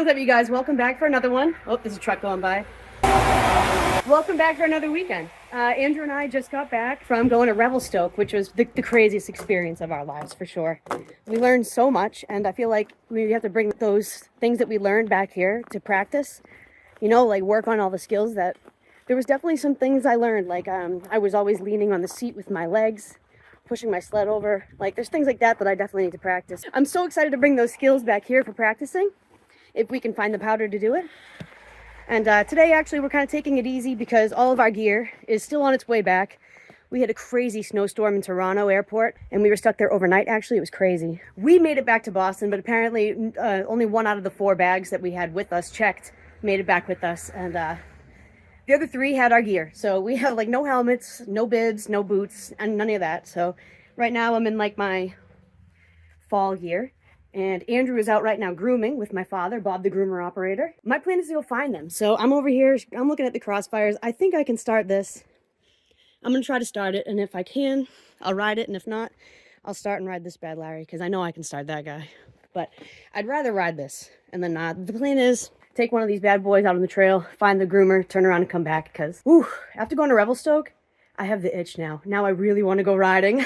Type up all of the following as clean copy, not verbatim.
What's up, you guys? Welcome back for another one. Oh, there's a truck going by. Welcome back for another weekend. Andrew and I just got back from going to Revelstoke, which was the craziest experience of our lives, for sure. We learned so much, and I feel like we have to bring those things that we learned back here to practice. You know, like work on all the skills that... There was definitely some things I learned, like I was always leaning on the seat with my legs, pushing my sled over. Like, there's things like that that I definitely need to practice. I'm so excited to bring those skills back here for practicing, if we can find the powder to do it. And today, actually, we're kind of taking it easy because all of our gear is still on its way back. We had a crazy snowstorm in Toronto airport, and we were stuck there overnight. Actually, it was crazy. We made it back to Boston, but apparently only 1 out of the 4 bags that we had with us checked made it back with us. And the other 3 had our gear. So we have like no helmets, no bibs, no boots, and none of that. So right now I'm in like my fall gear. And Andrew is out right now grooming with my father, Bob the groomer operator. My plan is to go find them. So I'm over here, I'm looking at the crossfires. I think I can start this. I'm gonna try to start it, and if I can, I'll ride it, and if not, I'll start and ride this bad Larry, because I know I can start that guy. But I'd rather ride this, and then the plan is take one of these bad boys out on the trail, find the groomer, turn around and come back, because, whew, after going to Revelstoke, I have the itch now. Now I really want to go riding.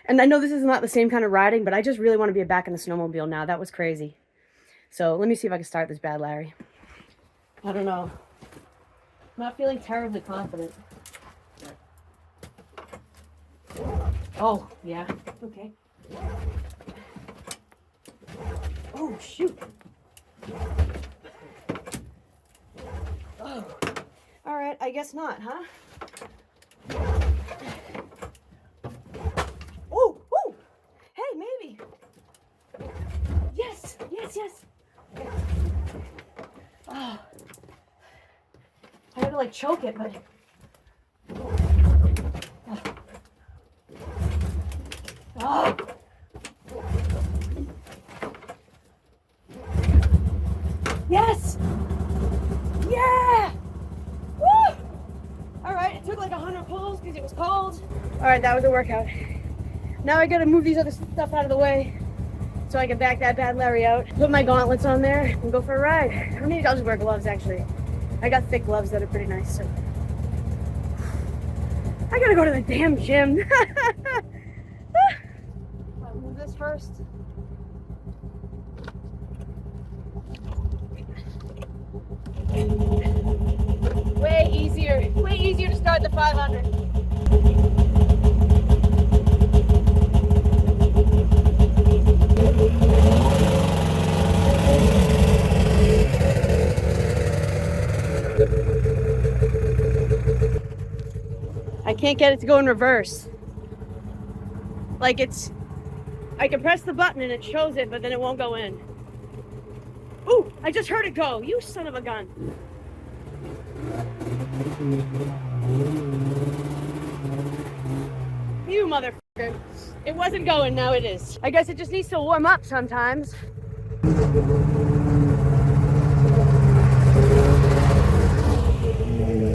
And I know this is not the same kind of riding, but I just really want to be back in the snowmobile now. That was crazy. So let me see if I can start this bad Larry. I don't know. I'm not feeling terribly confident. Oh, yeah. Okay. Oh, shoot. Oh. All right, I guess not, huh? Yes. Oh. I had to like choke it, but... Oh. Yes! Yeah! Woo! Alright, it took like 100 pulls because it was cold. Alright, that was a workout. Now I gotta move these other stuff out of the way so I can back that bad Larry out, put my gauntlets on there, and go for a ride. Or maybe I'll just wear gloves, actually. I got thick gloves that are pretty nice, so... I gotta go to the damn gym. I'll move this first. Way easier to start the 500. I can't get it to go in reverse. Like I can press the button and it shows it, but then it won't go in. Ooh, I just heard it go. You son of a gun. You motherfucker. It wasn't going, now it is. I guess it just needs to warm up sometimes.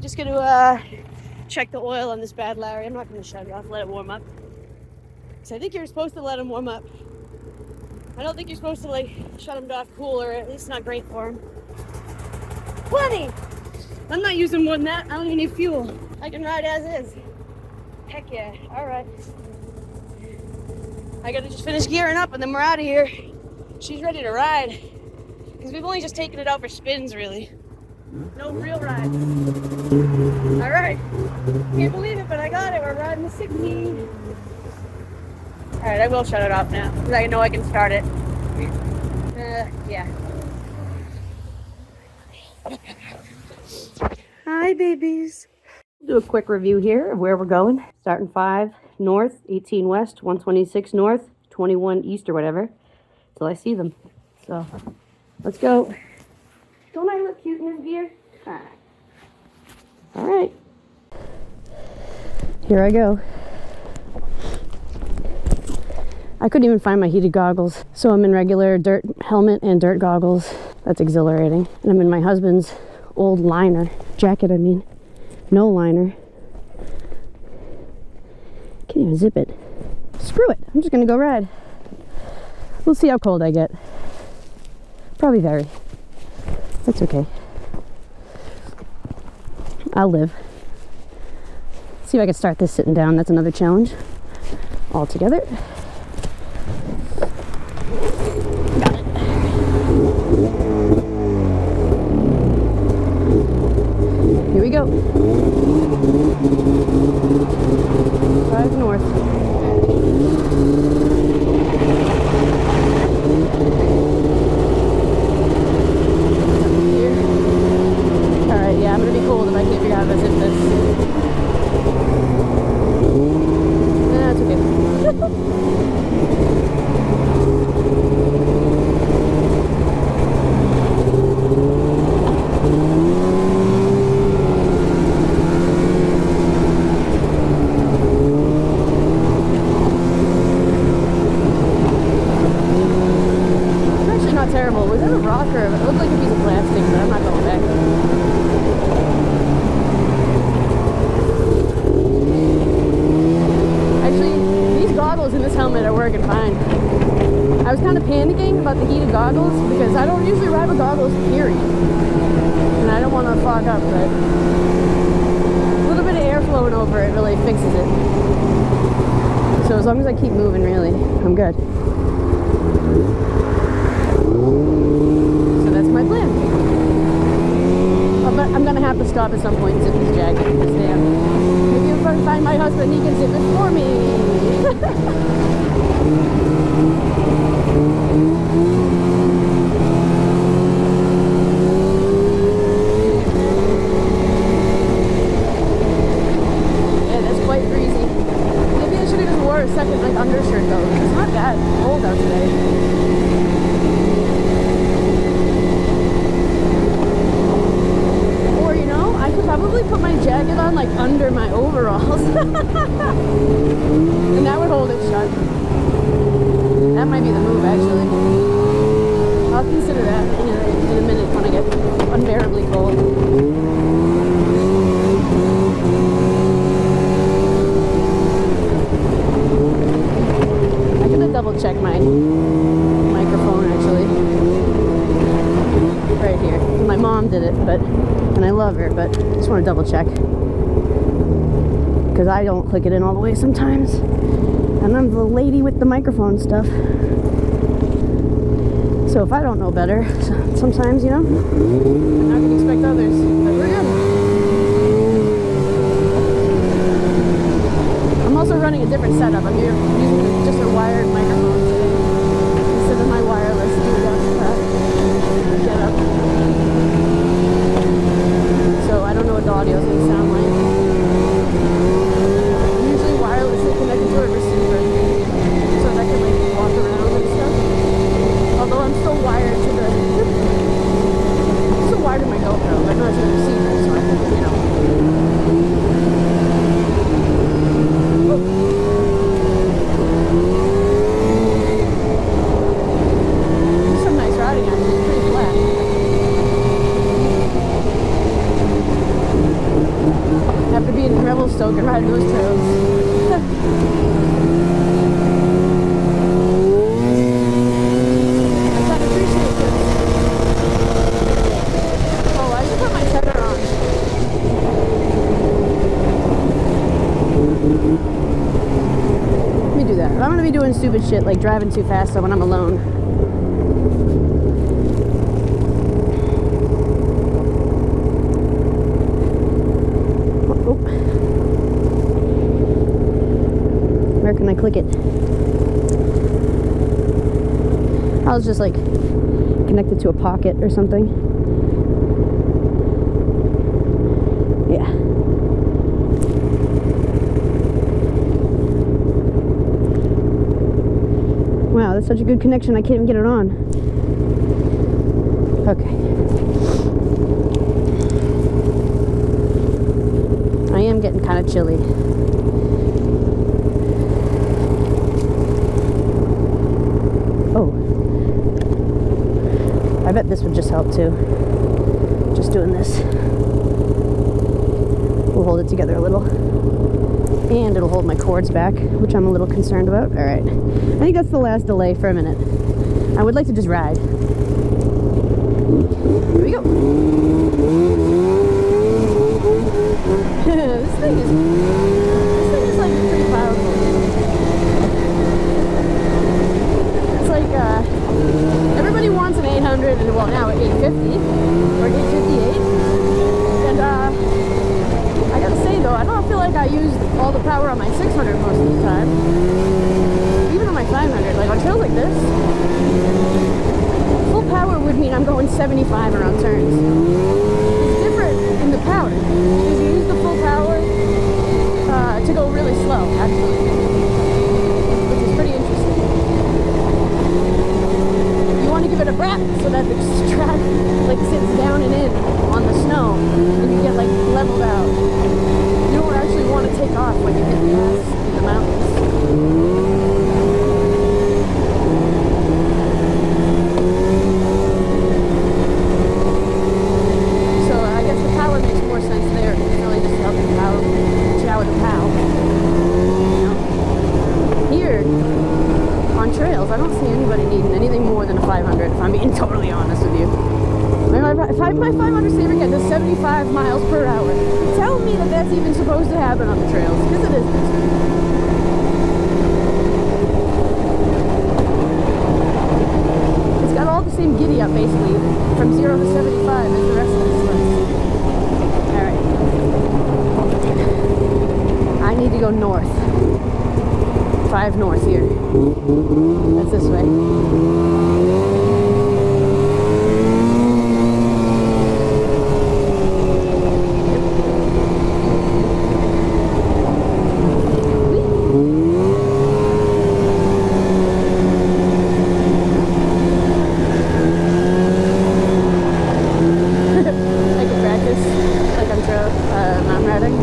Just gonna check the oil on this bad Larry. I'm not gonna shut it off, let it warm up. So I think you're supposed to let him warm up. I don't think you're supposed to like shut him off cool, or at least not great for him. Plenty! I'm not using more than that. I don't even need fuel. I can ride as is. Heck yeah. Alright. I gotta just finish gearing up and then we're out of here. She's ready to ride. Because we've only just taken it out for spins, really. No real rides. Alright. Can't believe it, but I got it. We're riding the 16. Alright, I will shut it off now. Because I know I can start it. Yeah. Hi, babies. Do a quick review here of where we're going. Starting 5 north, 18 west, 126 north, 21 east or whatever. Till I see them. So, let's go. Don't I look cute in this gear? Alright. Here I go. I couldn't even find my heated goggles. So I'm in regular dirt helmet and dirt goggles. That's exhilarating. And I'm in my husband's old liner. Jacket, I mean. No liner. Can't even zip it. Screw it. I'm just gonna go ride. We'll see how cold I get. Probably very. That's okay. I'll live. See if I can start this sitting down. That's another challenge. All together. Got it. Here we go. Drive north. Alright, yeah, I'm gonna be cold if I can't figure out how to zip this. That's okay. Terrible. Was that a rock or it looked like a piece of plastic, but I'm not going back. Actually, these goggles in this helmet are working fine. I was kind of panicking about the heated goggles because I don't usually ride with goggles, period. And I don't want to fog up, but a little bit of air flowing over it really fixes it. So as long as I keep moving, really, I'm good. So that's my plan. I'm gonna have to stop at some point and zip this jacket because damn. Maybe if I find my husband, he can zip it for me. Yeah, that's quite breezy. Maybe I should have just wore a second like undershirt though. It's not that cold out today. Probably put my jacket on like under my overalls and that would hold it shut. That might be the move actually. I'll consider that in a minute when I get unbearably cold. I'm gonna double check my microphone actually. Right here. My mom did it, and I love her, but I just want to double check because I don't click it in all the way sometimes, and I'm the lady with the microphone stuff. So if I don't know better, sometimes, you know, I'm not gonna expect others. But we're good. I'm also running a different setup. I'm using just a wired microphone today instead of my wireless setup. So I don't know what the audio is going to sound like. I'm usually wirelessly connected to a receiver so that I can like walk around and stuff. Although I'm still wired to my GoPro, but not to the receiver, so I can, you know. There's some nice riding actually. It's pretty flat. After being in Revelstoke and riding those trails. I kind of appreciate this. Oh, I should put my tether on. Let me do that. I'm going to be doing stupid shit like driving too fast when I'm alone. Where can I click it? I was just like connected to a pocket or something. Yeah. Wow, that's such a good connection. I can't even get it on. Okay. I am getting kind of chilly. Oh. I bet this would just help too. Just doing this. We'll hold it together a little. And it'll hold my cords back, which I'm a little concerned about. Alright. I think that's the last delay for a minute. I would like to just ride. Here we go. This thing is like pretty powerful. It's like everybody wants an 800 and well now an 850 or 858. And I gotta say though, I don't feel like I use all the power on my 600 most of the time. Even on my 500, like on trails like this, full power would mean I'm going 75 around turns. It's different in the power, because you use the full power to go really slow, actually, which is pretty interesting. You want to give it a breath so that the track like sits down and in on the snow, and you get like leveled out. You don't actually want to take off when you hit the gas in the mountains. I don't see anybody needing anything more than a 500, if I'm being totally honest with you. If my 500 saver get to 75 miles per hour, tell me that that's even supposed to happen on the trails, because it isn't. It's got all the same giddy up, basically, from 0 to 75 as the rest of this list. Alright. I need to go north. 5 north here. That's this way. I can practice like I'm mountain riding.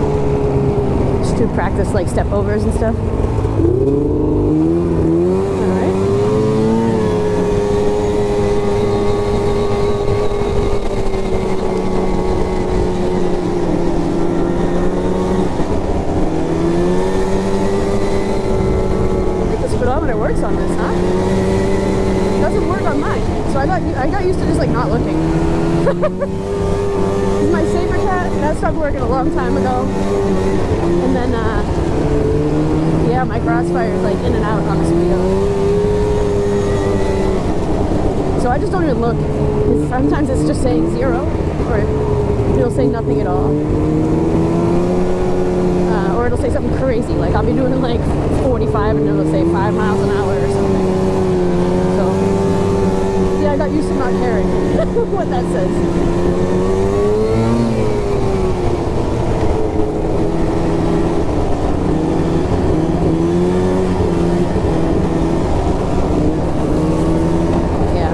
Just to practice like step overs and stuff. Works on this, huh? It doesn't work on mine. So I got used to just like not looking. My saber cat, that stopped working a long time ago. And then yeah, my crossfire is like in and out on the speedo. So I just don't even look. Sometimes it's just saying 0, or it'll say nothing at all. Or it'll say something crazy, like I'll be doing like 45 and it'll say 5 miles an hour or something. So, yeah, I got used to not caring what that says. Yeah.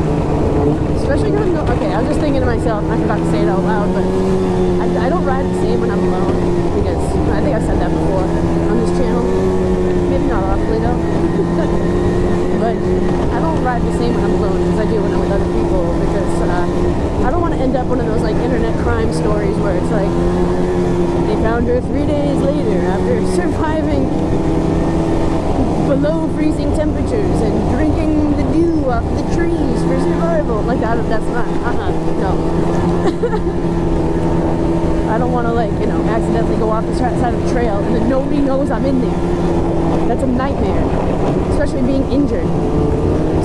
Especially because, okay, I was just thinking to myself, I forgot to say it out loud, but I don't ride the same when I'm alone, because I think I said that before on this channel. Maybe not awfully though. But I don't ride the same when I'm alone as I do when I'm with other people, because I don't want to end up one of those like internet crime stories where it's like they found her 3 days later after surviving below freezing temperatures and drinking the dew off the trees for survival. Like that's not, no. I don't want to, like, you know, accidentally go off the side of the trail and then nobody knows I'm in there. That's a nightmare, especially being injured.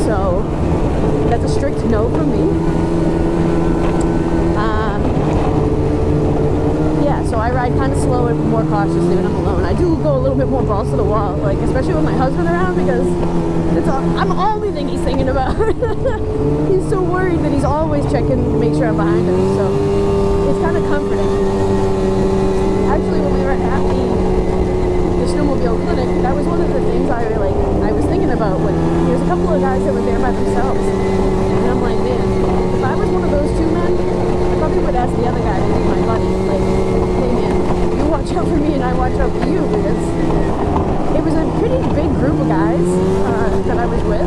So that's a strict no from me. Yeah, so I ride kind of slow and more cautiously when I'm alone. I do go a little bit more balls to the wall, like especially with my husband around, because I'm the only thing he's thinking about. He's so worried that he's always checking to make sure I'm behind him. So it's kind of comforting. Actually, when we were at the snowmobile clinic, that was one of the things I was thinking about. When there's a couple of guys that were there by themselves, and I'm like, man, if I was one of those 2 men, I probably would ask the other guy to be my buddy, like, hey man, you watch out for me and I watch out for you, because it was a pretty big group of guys that I was with.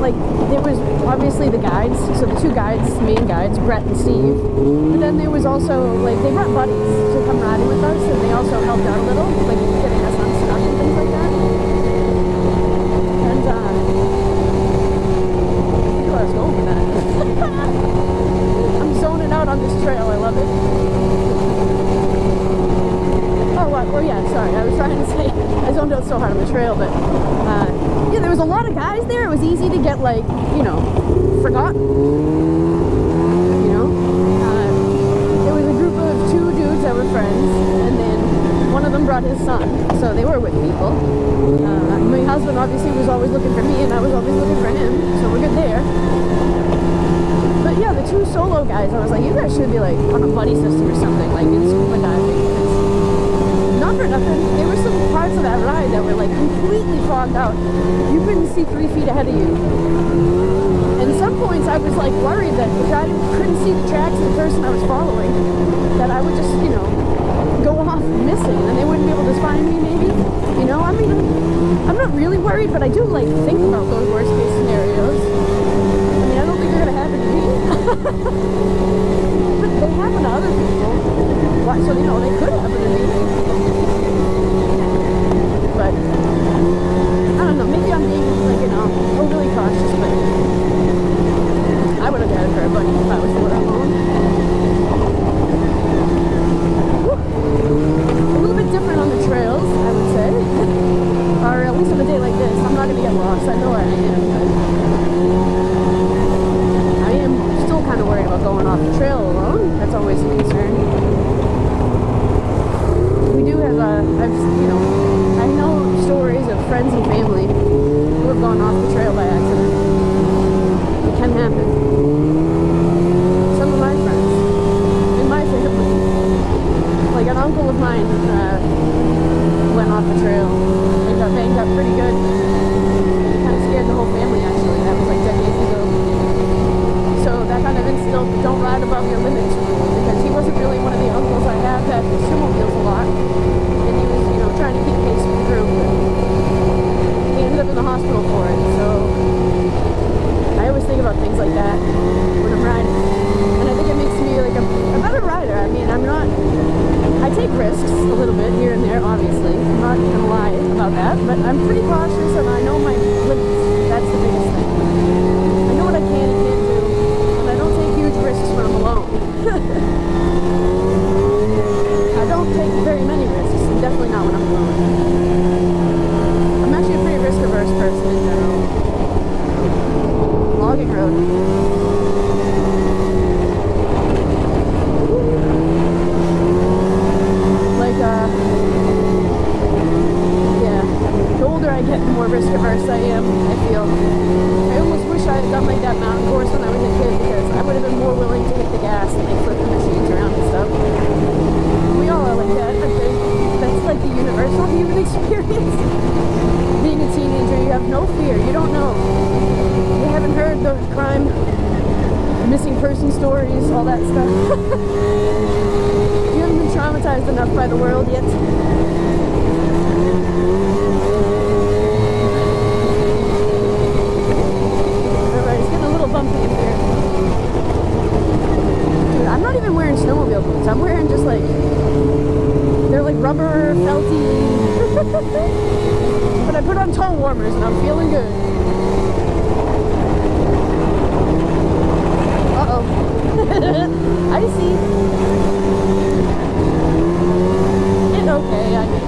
Like, there was obviously the guides, so the 2 guides, main guides, Brett and Steve, but then there was also, like, they brought buddies to come riding with us, and they also helped out a little, like getting us unstuck and things like that. And I think where I was going with that. trail, but yeah, there was a lot of guys there. It was easy to get, like, you know, forgotten. You know, there was a group of 2 dudes that were friends, and then one of them brought his son, so they were with people. My husband obviously was always looking for me, and I was always looking for him, so we're good there. But yeah, the 2 solo guys, I was like, you guys should be like on a buddy system or something, like in scuba diving. Not for nothing, there were some parts of that ride that were like completely fogged out. You couldn't see 3 feet ahead of you. And some points I was like worried that if I couldn't see the tracks of the person I was following, that I would just, you know, go off missing and they wouldn't be able to find me maybe. You know, I mean, I'm not really worried, but I do like think about those worst case scenarios. I mean, I don't think they're gonna happen to me. But they happen to other people. So, you know, they could happen to me. But I don't know, maybe I'm being, like, you know, overly cautious, but I would have got it for a buddy if I was there alone. Woo. A little bit different on the trails, I would say. Or at least on a day like this. I'm not going to get lost. I know where I am, but I am still kind of worried about going off the trail alone. That's always a concern. We do have you know, I know stories of friends and family who have gone off the trail by accident. It can happen. Some of my friends in my family, like an uncle of mine, went off the trail and got banged up pretty good. It kind of scared the whole family, actually. That was like decades ago. So that kind of instilled the don't ride above your limits rule, because he wasn't really one of the uncles I have that snowmobiles a lot. And he was, you know, trying to keep pace with the group. And he ended up in the hospital for it. So I always think about things like that when I'm riding. And I think it makes me like a better rider. I mean, I take risks a little bit here and there, obviously. I'm not going to lie about that. But I'm pretty cautious and I know my limits. That's the biggest thing. I know what I can and can't do. And I don't take huge risks when I'm alone. I don't take very many risks. And definitely not when I'm alone. I'm actually a pretty risk-averse person in general. Logging road. Like, yeah, the older I get, the more risk-averse I am, I feel. I almost wish I had done like that mountain course when I was a kid, because I would have been more willing to hit the gas and like flip the machines around and stuff. We all are like that, I think. That's like the universal human experience. Being a teenager, you have no fear. You don't know. You haven't heard the crime, missing person stories, all that stuff. You haven't been traumatized enough by the world yet. Alright, it's getting a little bumpy in here. Dude, I'm not even wearing snowmobile boots. I'm wearing just like, they're like rubber, felty. But I put on toe warmers and I'm feeling good. Uh-oh. I see. It's okay, I get it.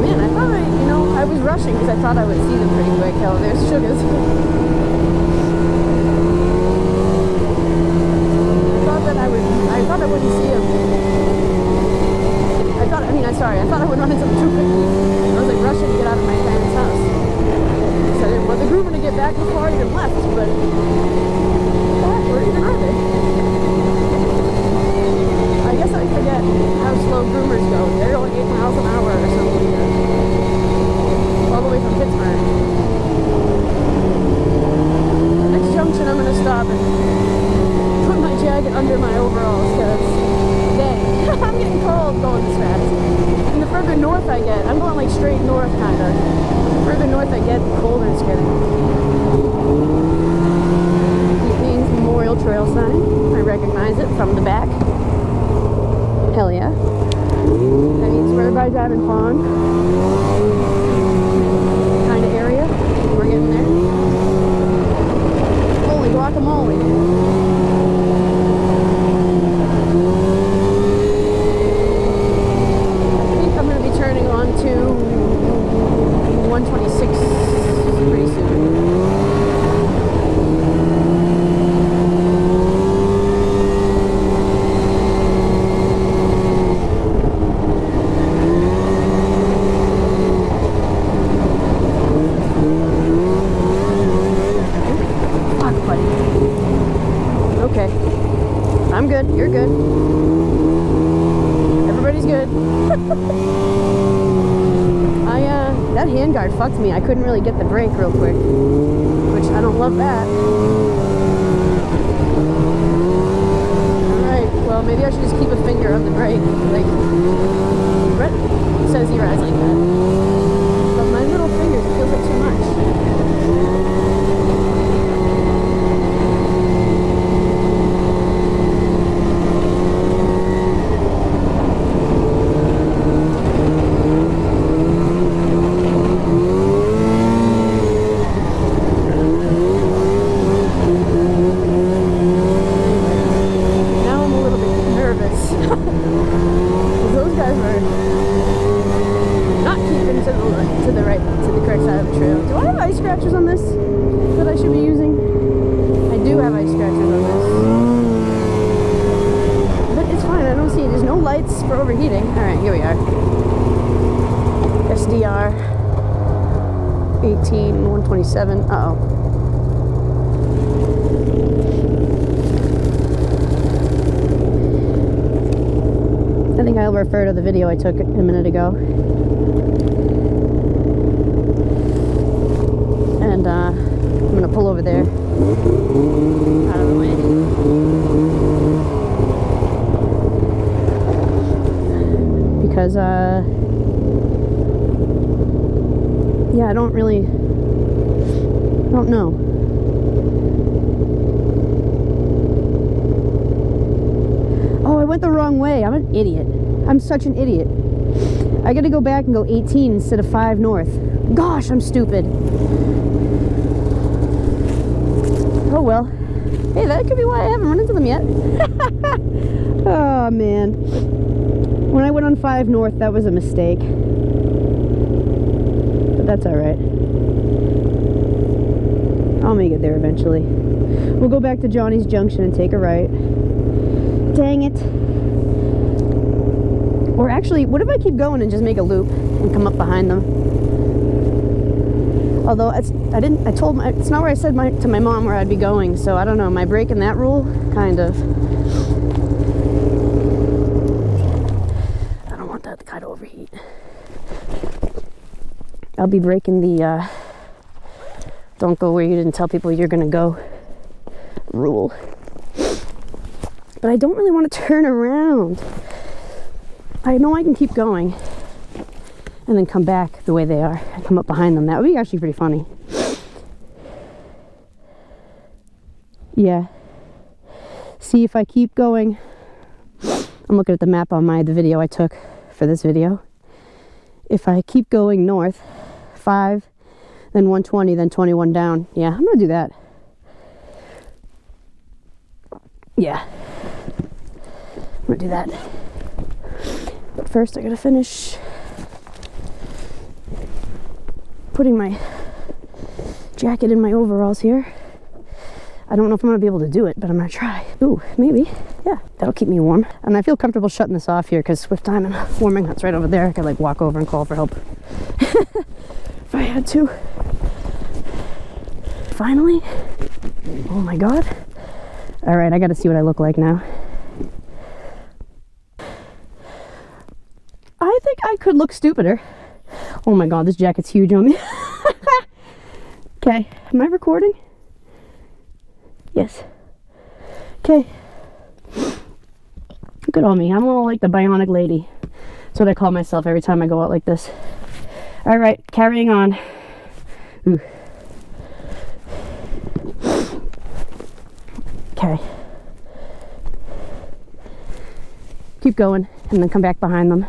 Man, I thought I was rushing because I thought I would see them pretty quick. Hell, there's Sugars. I thought I wouldn't see him. I thought I would run into him too quickly. I was like rushing to get out of my parents' house. So I didn't want the groomer to get back before I even left, but where even are they? I guess I forget how slow groomers go. They're going 8 miles an hour or something. All the way from Pittsburgh. Next junction I'm going to stop and put my jacket under my overalls, because dang, I'm getting cold going this fast. And the further north I get, I'm going like straight north kind of. The further north I get, the colder it's getting. guard fucked me. I couldn't really get the brake real quick, which I don't love that. Alright, well, maybe I should just keep a finger on the brake. Like, Brett says he rides like that. But my little fingers, it feels like too much. For overheating. Alright, here we are. SDR 18127. Uh-oh. I think I'll refer to the video I took a minute ago. And I'm gonna pull over there. Out of the way. Because, yeah, I don't know. Oh, I went the wrong way. I'm an idiot. I'm such an idiot. I gotta go back and go 18 instead of 5 north. Gosh, I'm stupid. Oh, well. Hey, that could be why I haven't run into them yet. Oh, man. When I went on 5 north, that was a mistake. But that's alright. I'll make it there eventually. We'll go back to Johnny's Junction and take a right. Dang it. Or actually, what if I keep going and just make a loop and come up behind them? Although it's not where I said to my mom where I'd be going, so I don't know. Am I breaking that rule? Kind of. Kind of overheat. I'll be breaking the don't go where you didn't tell people you're gonna go rule. But I don't really want to turn around. I know I can keep going and then come back the way they are and come up behind them. That would be actually pretty funny. Yeah. See, if I keep going, I'm looking at the map on the video I took for this video. If I keep going north, 5, then 120, then 21 down. Yeah, I'm gonna do that. Yeah, I'm gonna do that. But first I gotta finish putting my jacket in my overalls here. I don't know if I'm gonna be able to do it, but I'm gonna try. Ooh, maybe. Yeah, that'll keep me warm. And I feel comfortable shutting this off here because Swift Time and Warming Hut's right over there. I could like walk over and call for help if I had to. Finally. Oh my god. All right, I gotta see what I look like now. I think I could look stupider. Oh my god, this jacket's huge on me. Okay, am I recording? Yes. Okay. Good on me. I'm all like the bionic lady. That's what I call myself every time I go out like this. All right, carrying on. Ooh. Okay. Keep going and then come back behind them.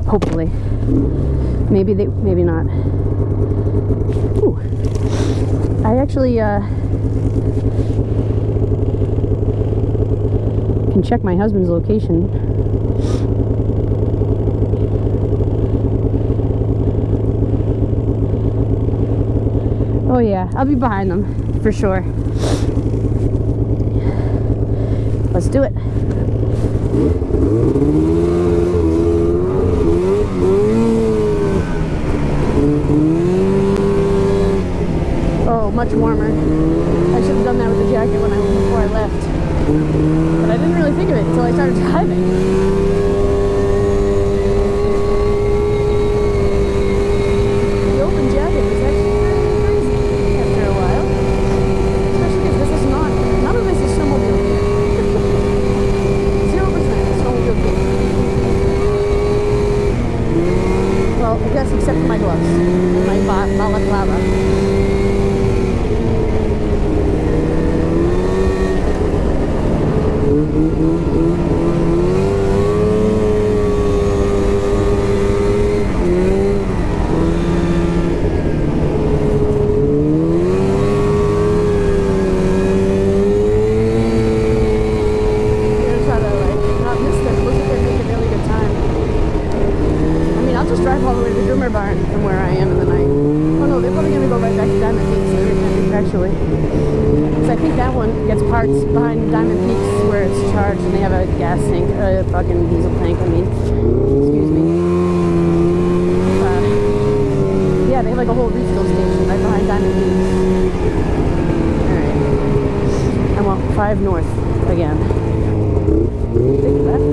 Hopefully. Maybe not. Ooh. I actually can check my husband's location. Oh yeah, I'll be behind them for sure. Let's do it. Oh, much warmer. I should have done that with the jacket before I left. But I didn't really think of it until I started driving. actually. So I think that one gets parts behind Diamond Peaks where it's charged and they have a gas tank, a fucking diesel tank, I mean. Excuse me. Yeah, they have like a whole refuel station right behind Diamond Peaks. Alright. And well, 5 north again. Take left.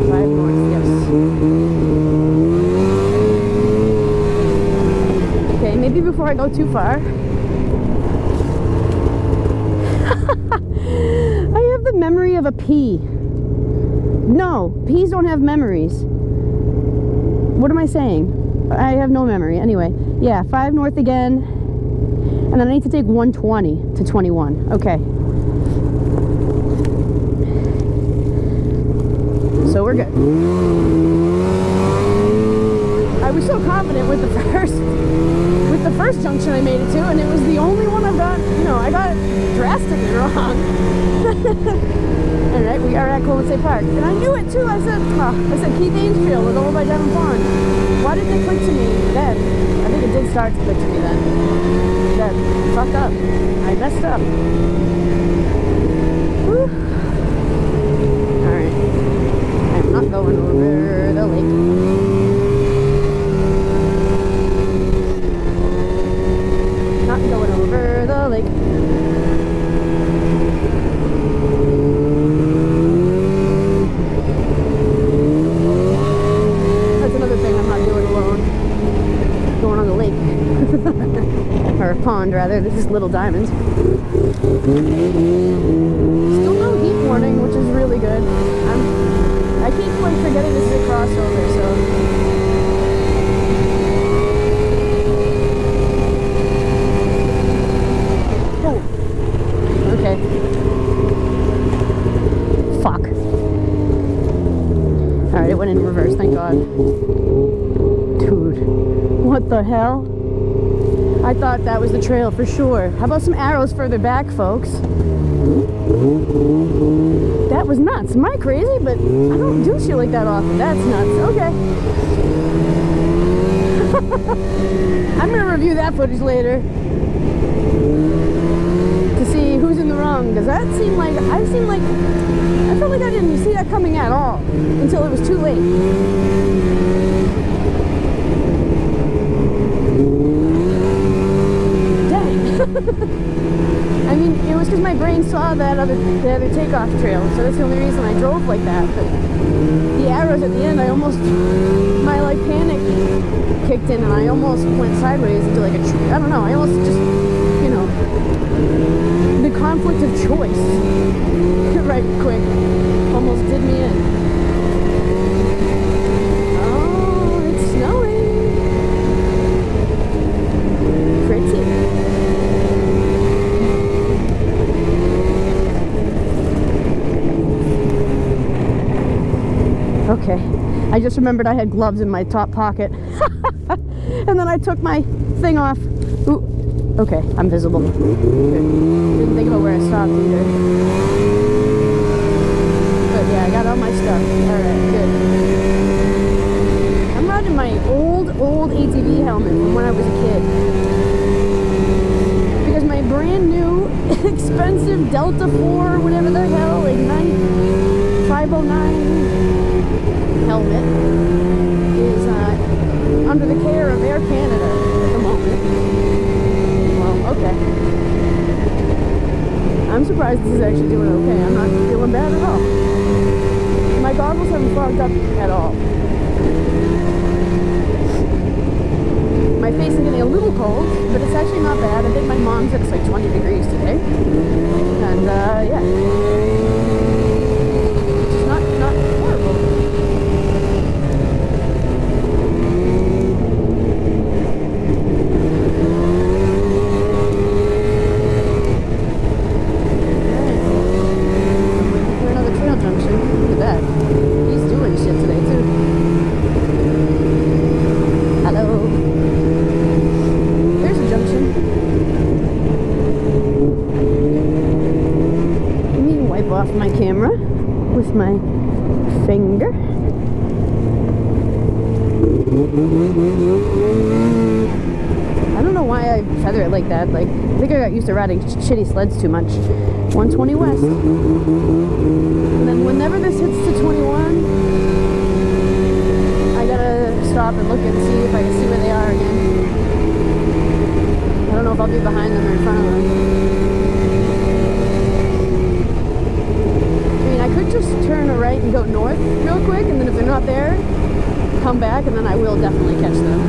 5 north, yes. Okay, maybe before I go too far. I have the memory of a pea. No, peas don't have memories. What am I saying? I have no memory. Anyway, yeah, 5 north again. And then I need to take 120 to 21. Okay. So we're good. I was so confident with the first junction I made it to, and it was the only one I got, you know, I got drastically wrong. Alright, we are at Colebrook Park. And I knew it too. I said Keith Ains Trail was over by Devon Pond. Why didn't it click to me then? I think it did start to click to me then. That fucked up. I messed up. Whew. Alright. I'm not going over the lake. Not going over the lake. That's another thing I'm not doing alone. Going on the lake. Or a pond, rather. This is Little Diamond. Still no heat warning, which is really good. I keep like forgetting this is a crossover, so. Oh. Okay. Fuck. Alright, it went in reverse, thank God. Dude. What the hell? I thought that was the trail for sure. How about some arrows further back, folks? That was nuts. Am I crazy? But I don't do shit like that often. That's nuts. Okay. I'm gonna review that footage later to see who's in the wrong, because that seemed like I felt like I didn't see that coming at all until it was too late. I mean, it was because my brain saw the other takeoff trail, so that's the only reason I drove like that. But the arrows at the end, my like panic kicked in, and I almost went sideways into like a tree. I don't know. I almost just, you know, the conflict of choice, right quick, almost did me in. Oh, it's snowing. Pretty. Okay, I just remembered I had gloves in my top pocket. And then I took my thing off. Ooh, okay, I'm visible. Good. Didn't think about where I stopped either. But yeah, I got all my stuff. Alright, good. I'm riding my old ATV helmet from when I was a kid. Because my brand new, expensive Delta 4, whatever the hell, like 509 helmet is under the care of Air Canada at the moment. Well, okay. I'm surprised this is actually doing okay. I'm not feeling bad at all. My goggles haven't fogged up at all. My face is getting a little cold, but it's actually not bad. I think my mom said it's like 20 degrees today. And yeah. It's not horrible. Off my camera with my finger. I don't know why I feather it like that. Like, I think I got used to riding shitty sleds too much. 120 west. And then whenever this hits to 21, I gotta stop and look and see if I can see where they are again. I don't know if I'll be behind them or in front of them. I mean, I could just turn a right and go north real quick, and then if they're not there, come back, and then I will definitely catch them.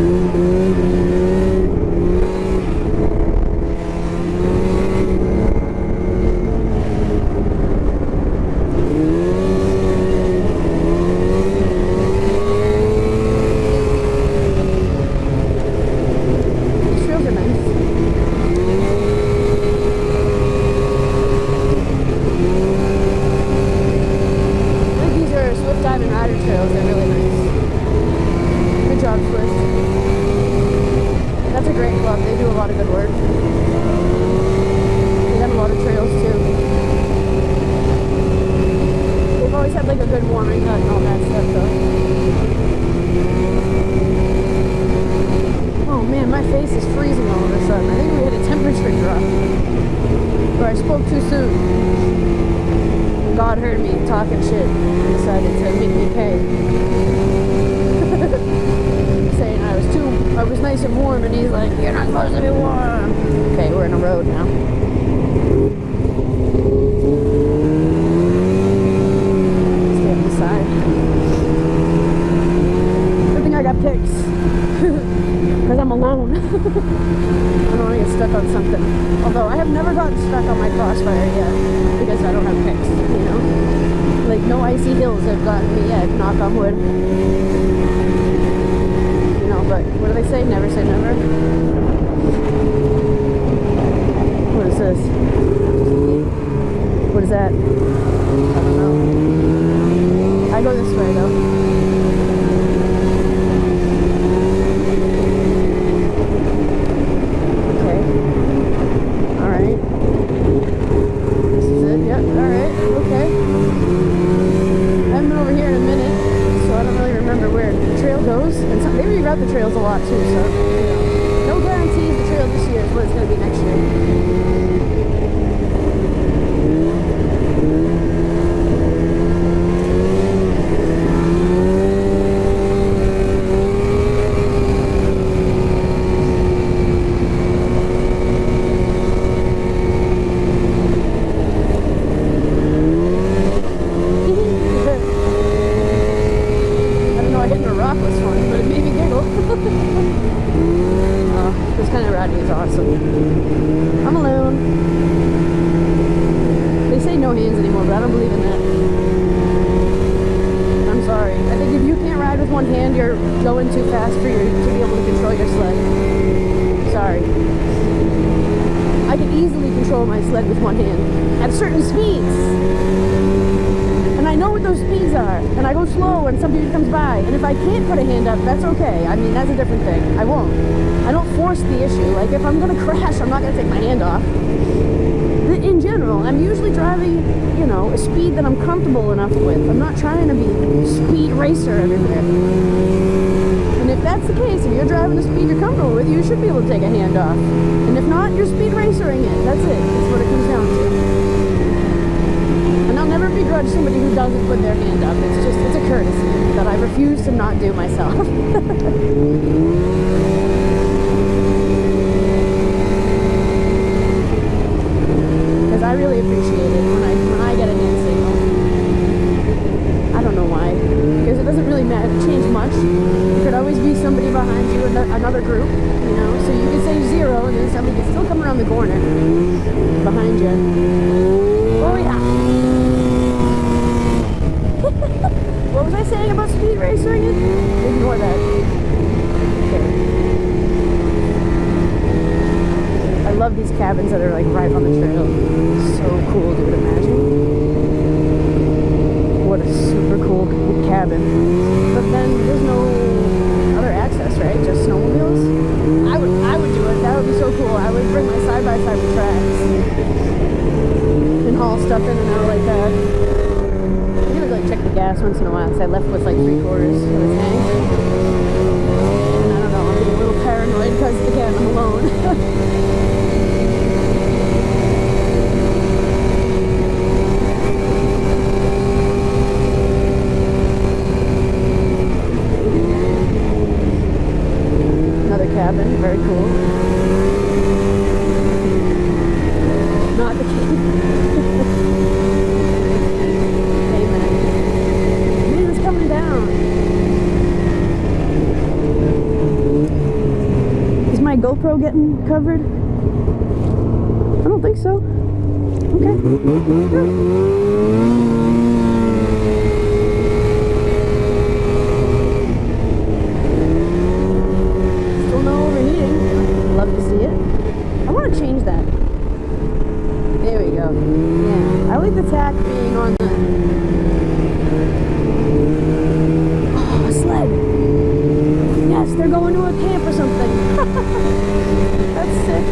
Cabins that are like right on the trail. So cool, dude. Imagine. What a super cool cabin. But then there's no other access, right? Just snowmobiles. I would do it. That would be so cool. I would bring my side-by-side with tracks and haul stuff in and out like that. I would like check the gas once in a while because I left with like 3/4 of the tank. And I don't know. little paranoid because, again, I'm alone. Another cabin, very cool. Not the key. Hey man. Man, it's coming down. Is my GoPro getting covered? I don't think so. Okay. Still no overheating. Love to see it. I want to change that. There we go. Yeah. I like the tack being on the... Oh, a sled. Yes, they're going to a camp or something. That's sick.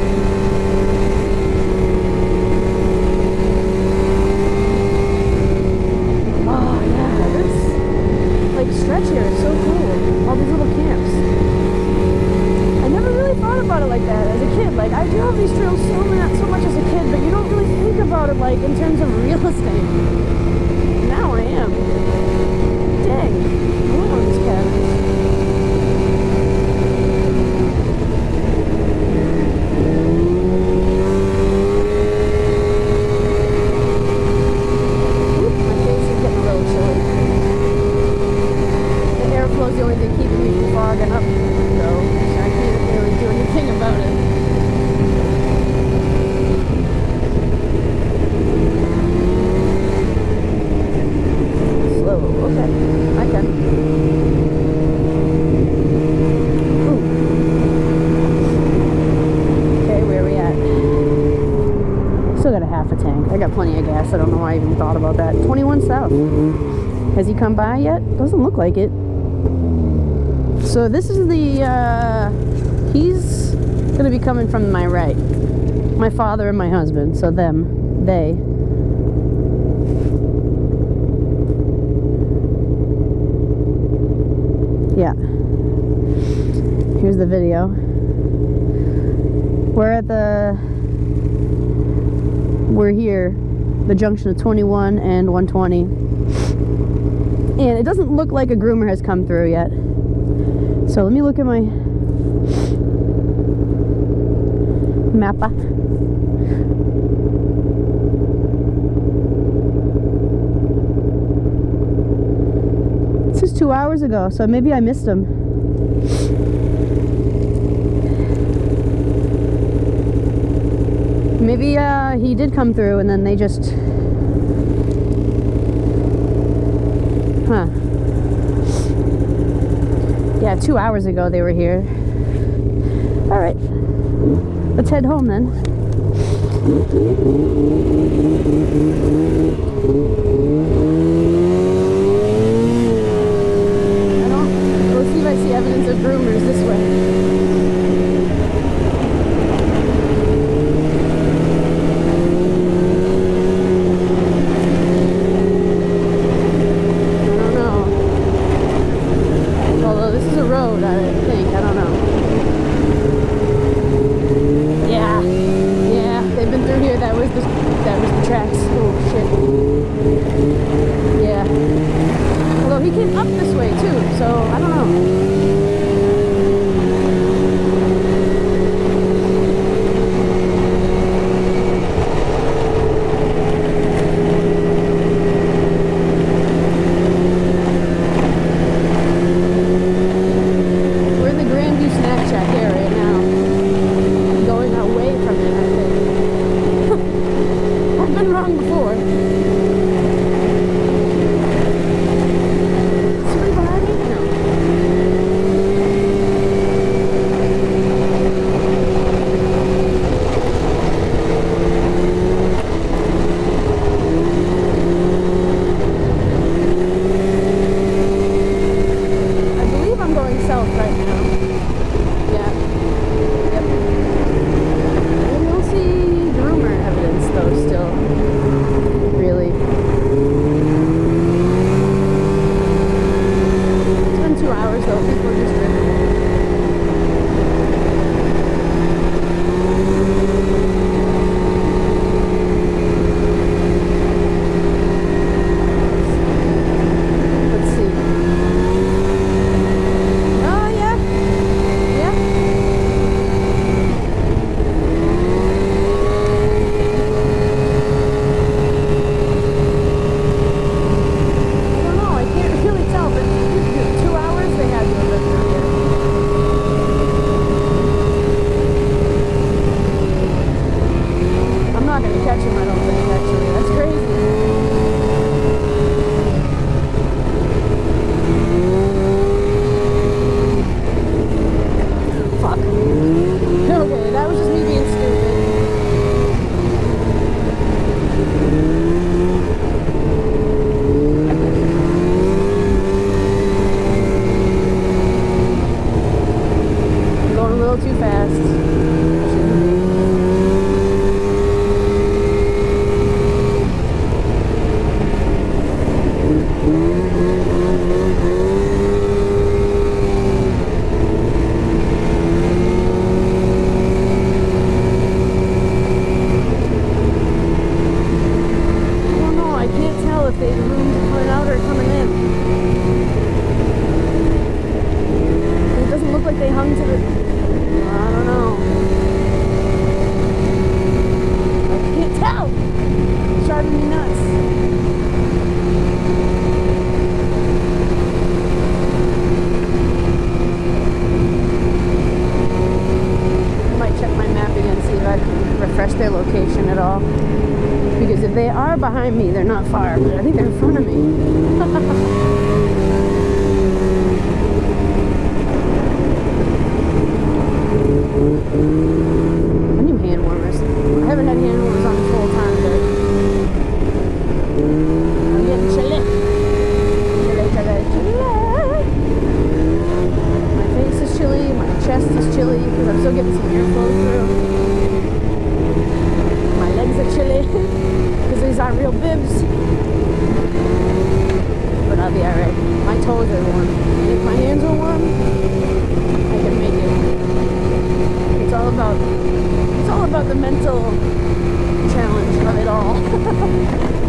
Oh, yeah. This, like, stretch here is so cool. All these little camps. I never really thought about it like that as a kid. Like, I drove these trails so much as a kid, but you don't really think about it, like, in terms of real estate. Now I am. Dang. I love all these cabins. Oop, my face is getting a little chilly. The airflow's the only thing keeping me from fogging up, though, so I can't really do anything about it. Slow, okay, I can. Ooh. Okay, where are we at? Still got a half a tank. I got plenty of gas. I don't know why I even thought about that. 21 south. Has he come by yet? Doesn't look like it. So this is the, he's gonna be coming from my right. My father and my husband, so them, they. Yeah. Here's the video. We're here, the junction of 21 and 120. And it doesn't look like a groomer has come through yet. So let me look at my mappa. This is 2 hours ago, so maybe I missed him. Maybe he did come through and then they just... Huh. Yeah, 2 hours ago they were here. Alright. Let's head home then. Let's see if I see evidence of groomers this way. No! It's driving me nuts. I might check my map again, see if I can refresh their location at all. Because if they are behind me, they're not far, but I think they're in front of me. I need hand warmers. I haven't had hand warmers on this whole time, but I'm getting chilly. My face is chilly, my chest is chilly, because I'm still getting some airflow through. My legs are chilly, because these aren't real bibs. But I'll be alright. My toes are warm. If my hands are warm, I can make it. It's all about the mental challenge of it all.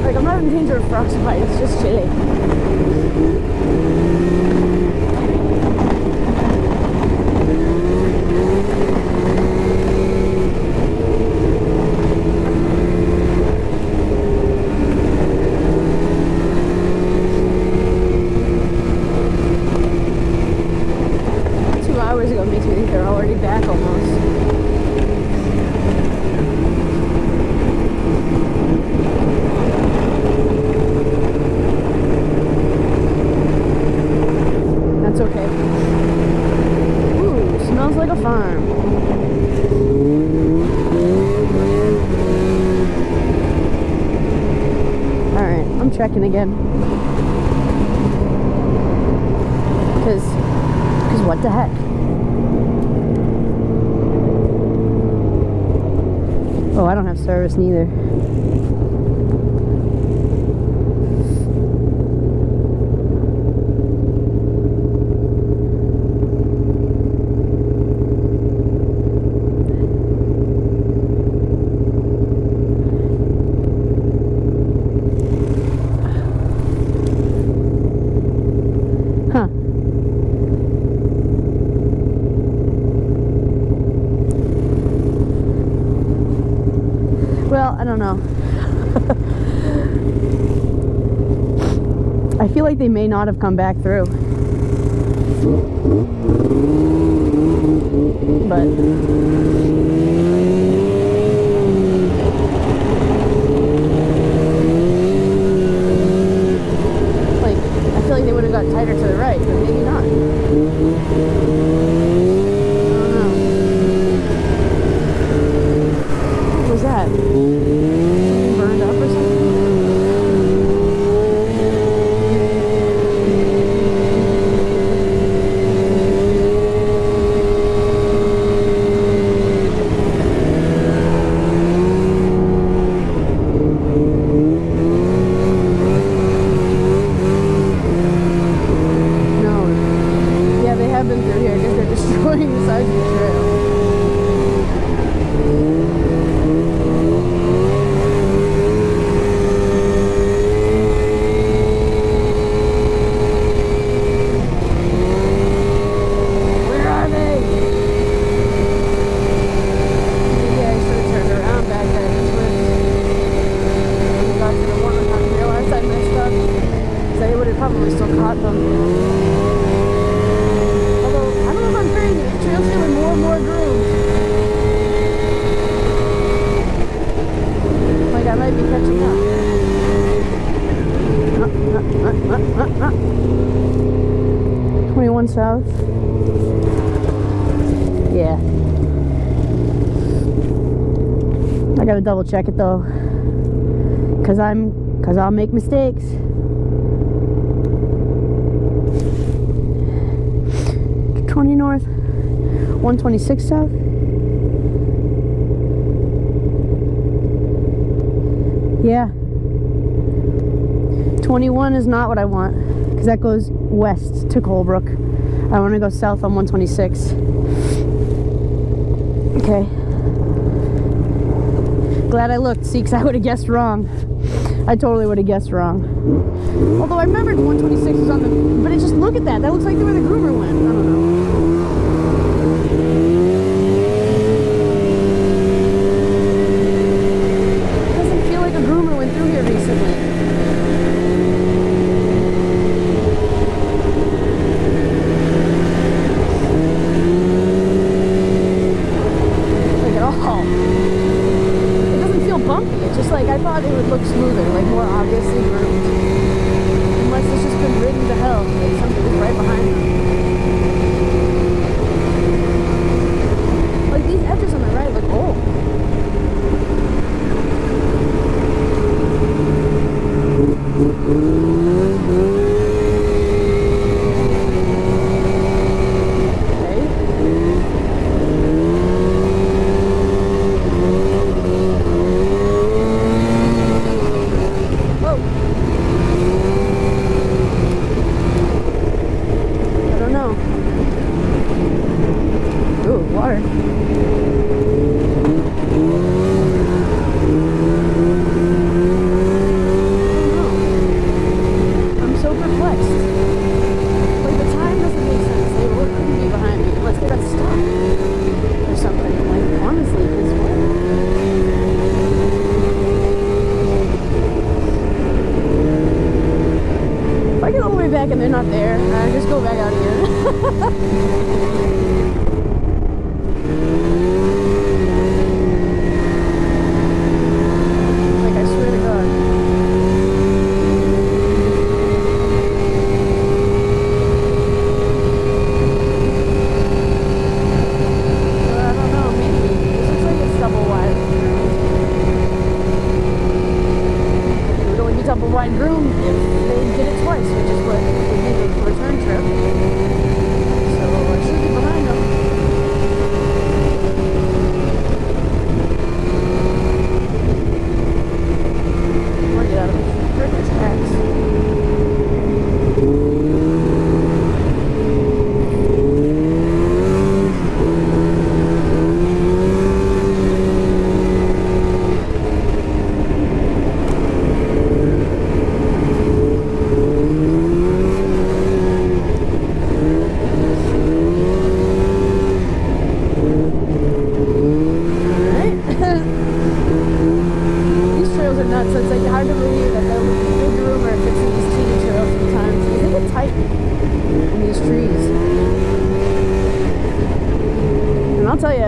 Like, I'm not in danger of frostbite, it's just chilly. 2 hours ago makes me think they're already back almost. That's okay. Ooh, smells like a farm. Alright, I'm checking again. Because what the heck? Oh, I don't have service neither. Well, I don't know. I feel like they may not have come back through. But like, I feel like they would have got tighter to the right, but maybe not. What was that? Something burned up or something? No. Yeah, they have been through here. I guess they're destroying the sides of the trail. Probably still caught them. Although, I don't know if I'm crazy. The trail's feeling more and more groomed. Like, I might be catching up. 21 south. Yeah. I gotta double check it though. Cause I'll make mistakes. 20 north, 126 south. Yeah. 21 is not what I want, because that goes west to Colebrook. I want to go south on 126. Okay. Glad I looked, see, because I would have guessed wrong. I totally would have guessed wrong. Although I remembered 126 was on the... But it just, look at that. That looks like where the groomer went. I don't know. Doesn't just like, I thought it would look smoother, like more obviously groomed. Unless it's just been ridden to hell, like something is right behind them. Like these edges on the right look old. And they're not there, just go back out again. Like, I swear to God. I don't know, maybe. This looks like it's double wide. It would only be double wide room if they did it twice, which is what return trip. So I should be behind them. I want to get out of this freaking tracks.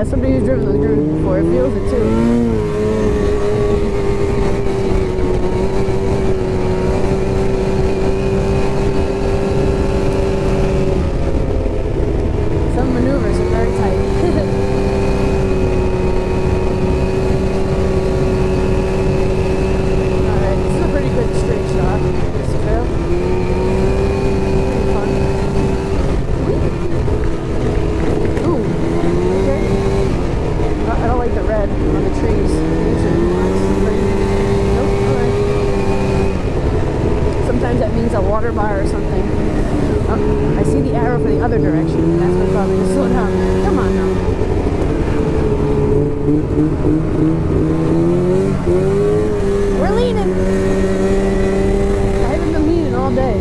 Somebody who's driven those grooves before, it feels it too. Some maneuvers are very tight. Alright, this is a pretty good straight shot. This trail. Pretty fun. Ooh, okay. I don't like the red on the trees. Nope, alright. Sometimes that means a water bar or something. Oh, I see the arrow for the other direction. That's what probably to slow down. Come on now. We're leaning. I haven't been leaning all day.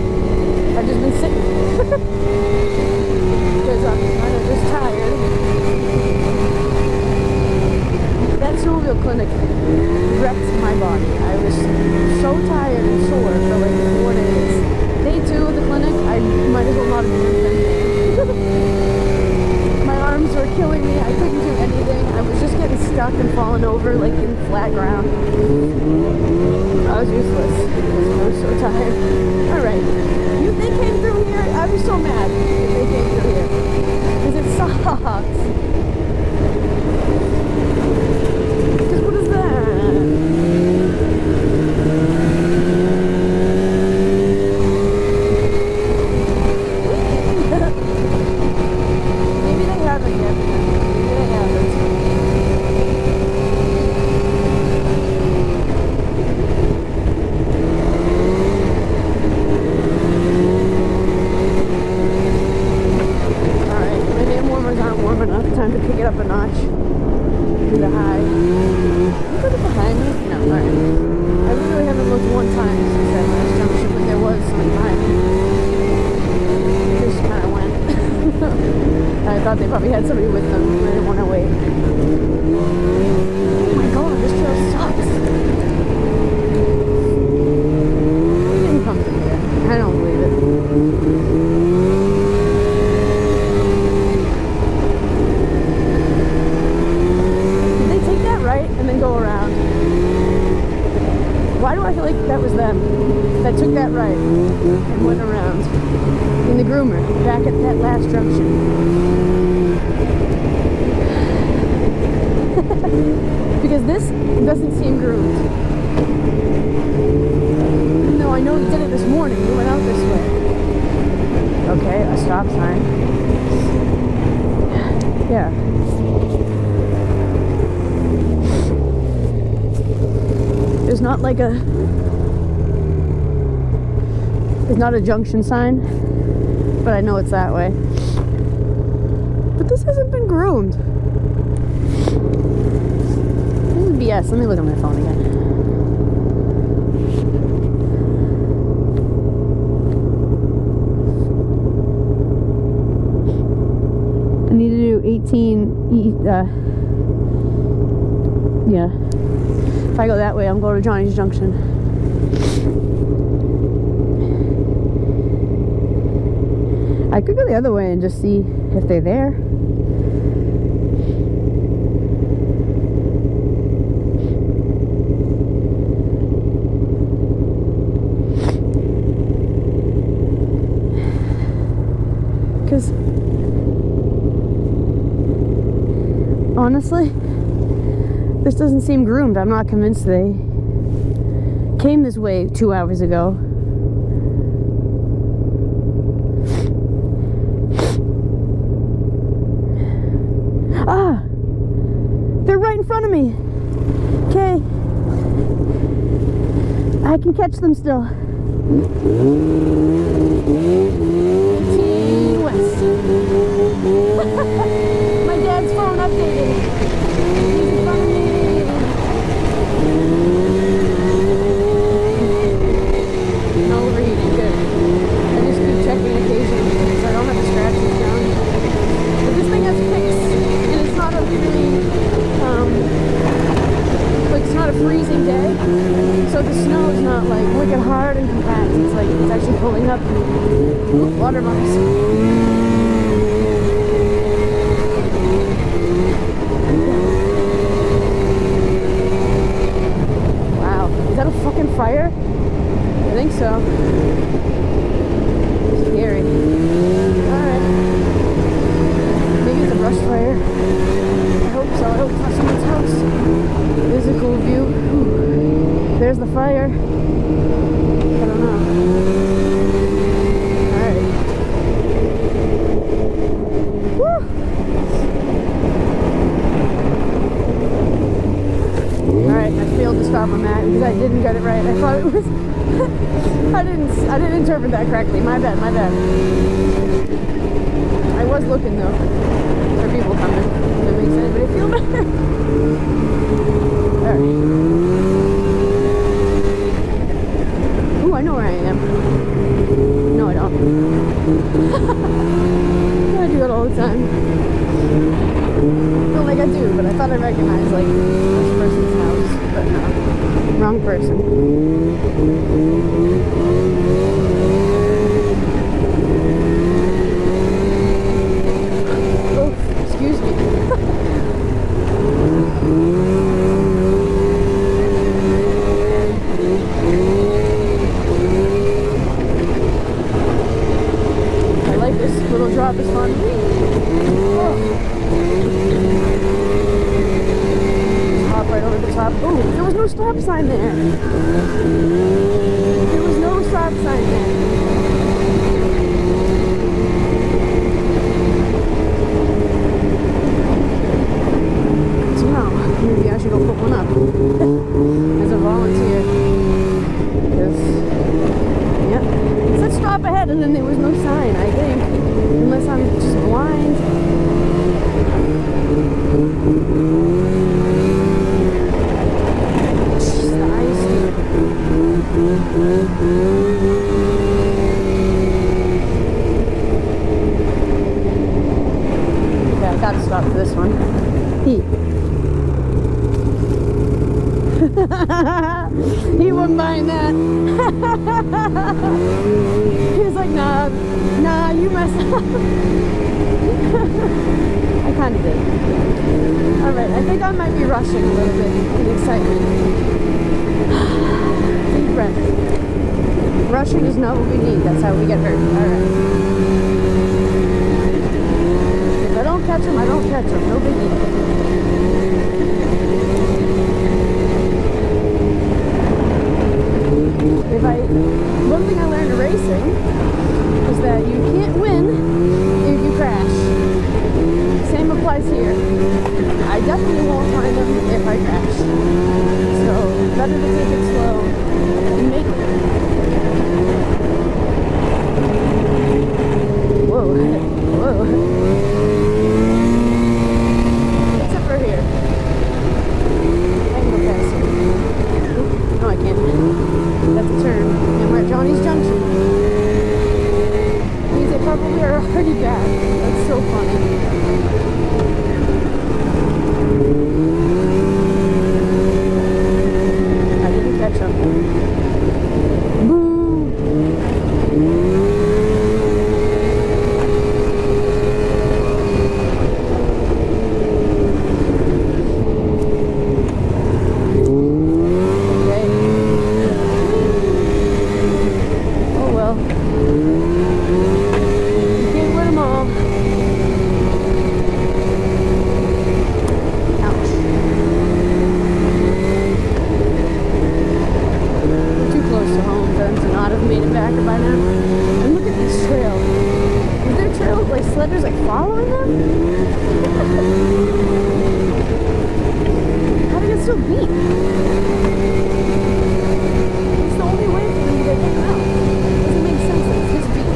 I've just been sitting. Because I'm kind of just tired. That snowmobile clinic wrecked my body. I was so tired and sore for like 4 days. Day 2 of the clinic, I might as well not have done anything. My arms were killing me. I couldn't do anything. I was just getting stuck and falling over like in flat ground. I was useless because I was so tired. Alright. They came through here. I was so mad if they came through here. Because it sucks. What is that? Maybe they haven't yet. Maybe they haven't. Alright, my hand warmers aren't warm enough. Time to pick it up a notch. Do the high. Look at it behind me. No, alright. I literally haven't looked one time since that last junction, but there was something behind me. Just kind of went. I thought they probably had somebody with them. I didn't want to wait. Oh my god, this trail sucks. He didn't come through there. I don't believe it. Did they take that right and then go around? Why do I feel like that was them that took that right and went around in the groomer back at that last junction? Because this doesn't seem groomed. No, I know he did it this morning. He went out this way. Okay, a stop sign. Yeah. There's not like a... There's not a junction sign, but I know it's that way. But this hasn't been groomed. This is BS. Let me look at my phone again. I need to do 18... yeah. If I go that way, I'm going to Johnny's Junction. I could go the other way and just see if they're there. Because honestly, this doesn't seem groomed. I'm not convinced they came this way 2 hours ago. Ah! They're right in front of me. Okay. I can catch them still. 18 West. My dad's phone updated. He's in front of me. No overheating, good. I just keep checking occasionally because I don't have the scratches down. But this thing has picks, and it's not a really, like it's not a freezing day, so the snow is not like wicked hard and compact. It's like it's actually pulling up water bumps. Is that a fucking fire? I think so. Scary. Alright. Maybe it's a brush fire. I hope so. I hope it's not someone's house. There's a cool view. Ooh. There's the fire. I don't know. Alright. Woo! Alright, I failed to stop on that because I didn't get it right. I thought it was I didn't interpret that correctly. My bad. I was looking though for people coming. If it makes anybody feel better. Alright. Ooh, I know where I am. No, I don't. I do it all the time. Not like I do, but I thought I recognized like this person's house, but no, wrong person. Oh, excuse me. I like this little drop, it's fun. Oh. Right over the top. Oh, there was no stop sign there. There was no stop sign there. So now, maybe I should go put one up as a volunteer. Because, yep. It said stop ahead and then there was no sign, I think. Unless I'm just blind. Yeah, I gotta stop for this one. He wouldn't mind that. He was like, nah, you messed up. I kind of did. Alright, I think I might be rushing a little bit in excitement. friend. Rushing is not what we need. That's how we get hurt. Alright. If I don't catch him, I don't catch him. No biggie. One thing I learned in racing is that you can't win if you crash. Same applies here. I definitely won't find them if I crash. So, better to take it slow and make it. Whoa. Whoa. Except for here. I can go past here. No, I can't. That's a turn. And we're at Johnny's Junction. Means they probably are already back. That's so funny. I didn't catch him. Boo! Sledders like following them? How did it still beat? It's the only way for them to get them out. It doesn't make sense that it's this beat.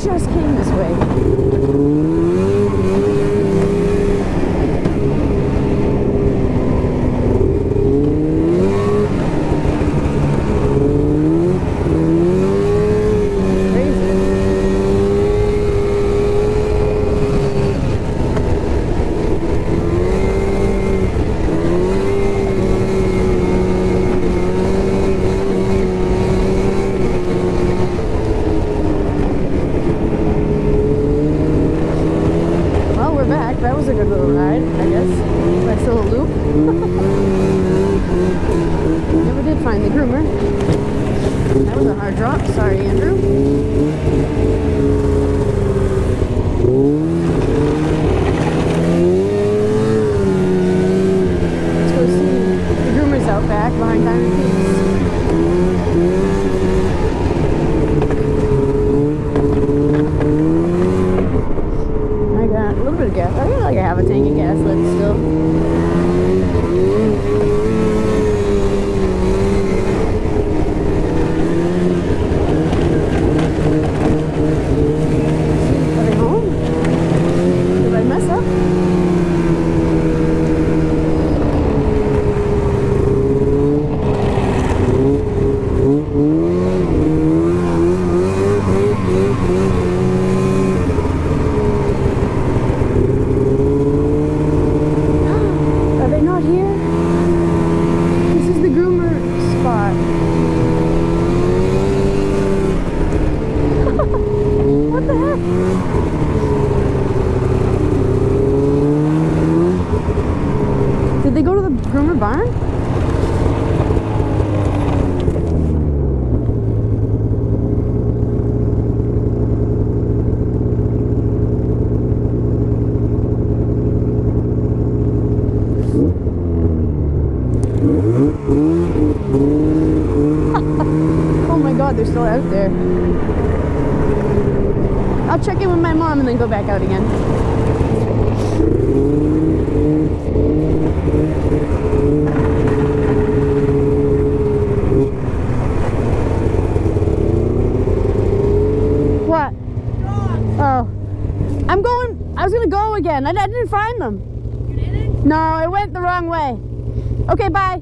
Just came this way. That was a good little ride, I guess. Nice little loop. Never did find the groomer. That was a hard drop. Sorry, Andrew. Let's go see the groomers out back behind Diamond Peaks. A little bit of gas. I feel like I have a tank of gas left still. God, they're still out there. I'll check in with my mom and then go back out again. What? Oh. I was gonna go again. I didn't find them. You didn't? No, I went the wrong way. Okay, bye.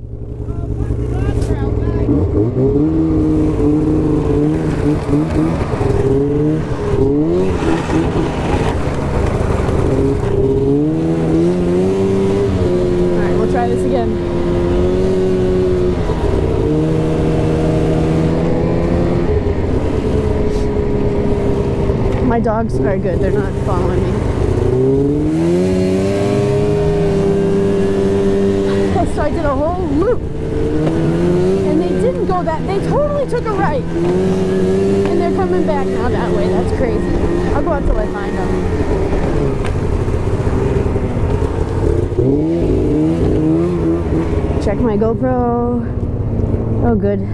Alright, we'll try this again. My dogs are good, they're not following me. So I did a whole loop. And they didn't go that, they totally took a right. And they're coming back now that way, that's crazy. I'll go out till I find them. Check my GoPro. Oh, good.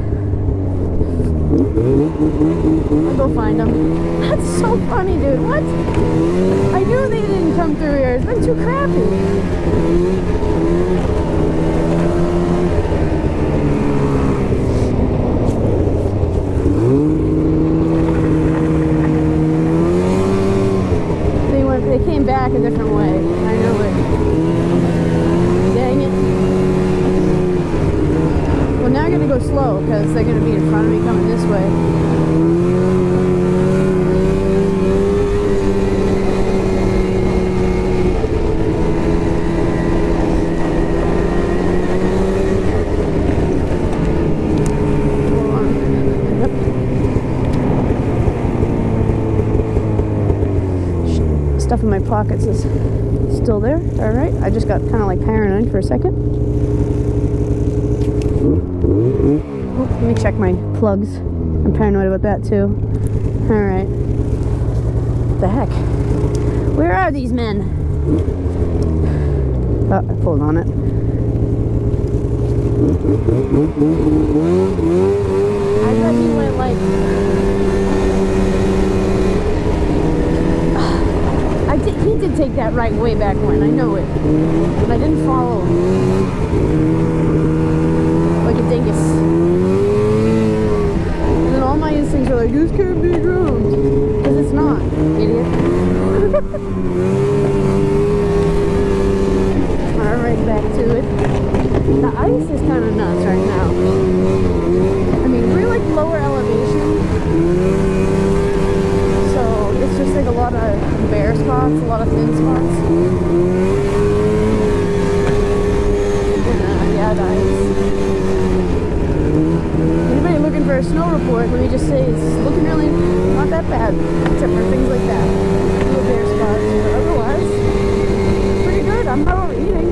I'll go find them. That's so funny, dude. What? I knew they didn't come through here. It's been too crappy. They came back a different way. I know it. Dang it. Well, now I'm going to go slow because they're going to be in front of me coming this way. Stuff in my pockets is still there. All right, I just got kind of like paranoid for a second. Oh, let me check my plugs. I'm paranoid about that too. All right. What the heck? Where are these men? Oh, I pulled on it. I thought he went like... He did take that right way back when, I know it. But I didn't follow him. Like a dingus. And then all my instincts are like, this can't be drones. Because it's not, idiot. Alright, back to it. The ice is kind of nuts right now. I mean, we're like lower elevation. It's just like a lot of bare spots, a lot of thin spots. Yeah, the ice. Anybody looking for a snow report, let me just say it's looking really not that bad, except for things like that. Little bare spots, but otherwise, pretty good. I'm not overheating.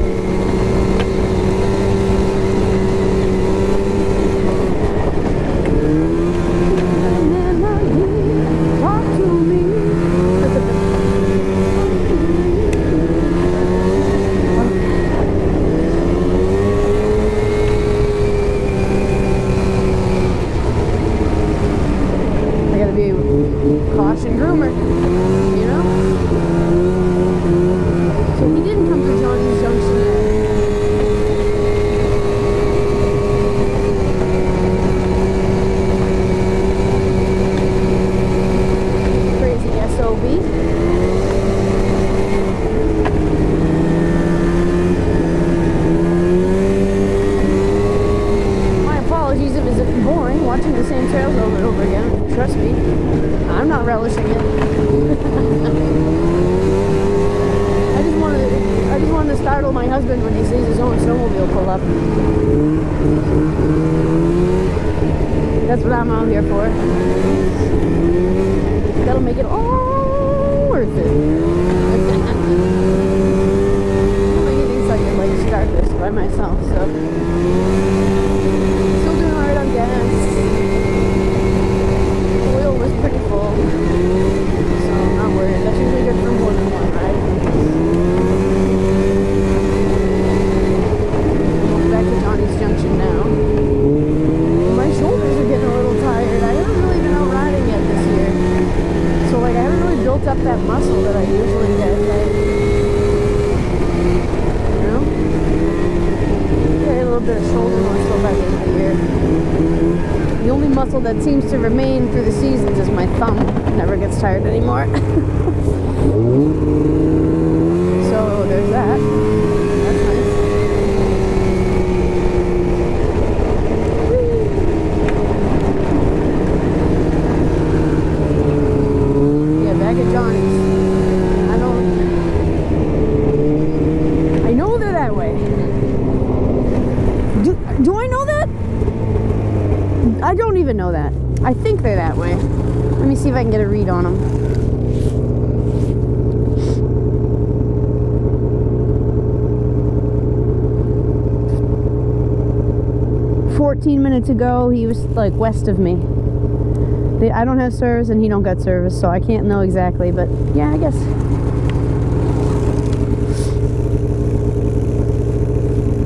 Caution groomer, you know? So he didn't come to Johnny's Junction yet. Crazy SOB. My apologies if it's boring watching the same trails over and over again. Trust me. I'm not relishing it. I just wanted to startle my husband when he sees his own snowmobile pull up. That's what I'm out here for. That'll make it all worth it. He thinks I can like start this by myself, so still doing alright on gas. Oil was pretty full, so I'm not worried. That's usually good for more than one ride. Back to Johnny's Junction now. My shoulders are getting a little tired. I don't know. muscle that seems to remain through the seasons is my thumb. Never gets tired anymore. So there's that. That's nice. Yeah, back at Johnny's. I know they're that way. Do I know that? I don't even know that. I think they're that way. Let me see if I can get a read on them. Minutes ago, he was like west of me. I don't have service and he don't got service, so I can't know exactly, but yeah, I guess.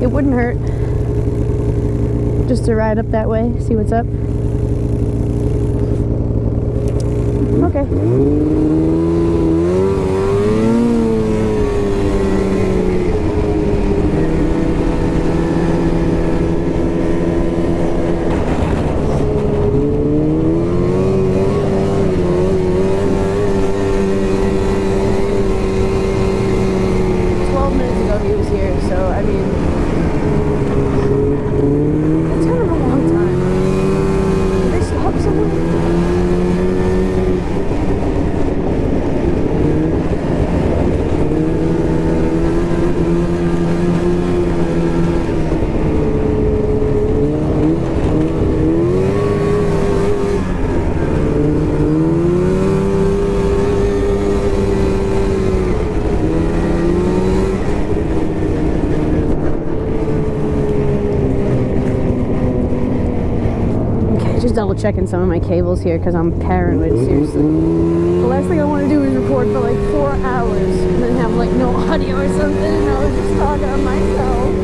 It wouldn't hurt just to ride up that way, see what's up. Okay. 12 minutes ago he was here, so I mean, it's kind of a long time. Did they stop somewhere? Double checking some of my cables here because I'm paranoid, seriously. The last thing I want to do is record for like 4 hours and then have like no audio or something, and I was just talking to myself.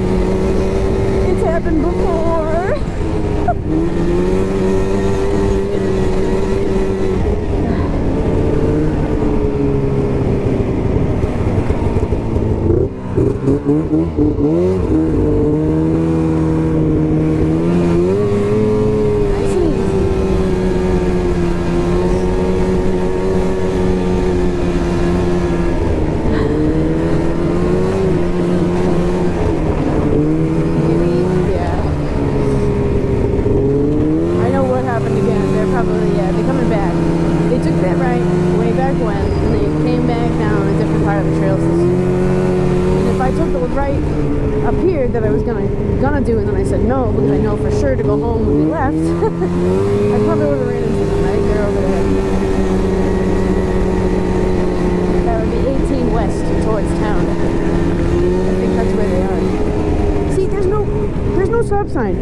It's happened before. Do, and then I said no because I know for sure to go home when we left. I probably would have ran into them. I think they're over there. That would be 18 west towards town. I think that's where they are. See, there's no stop sign.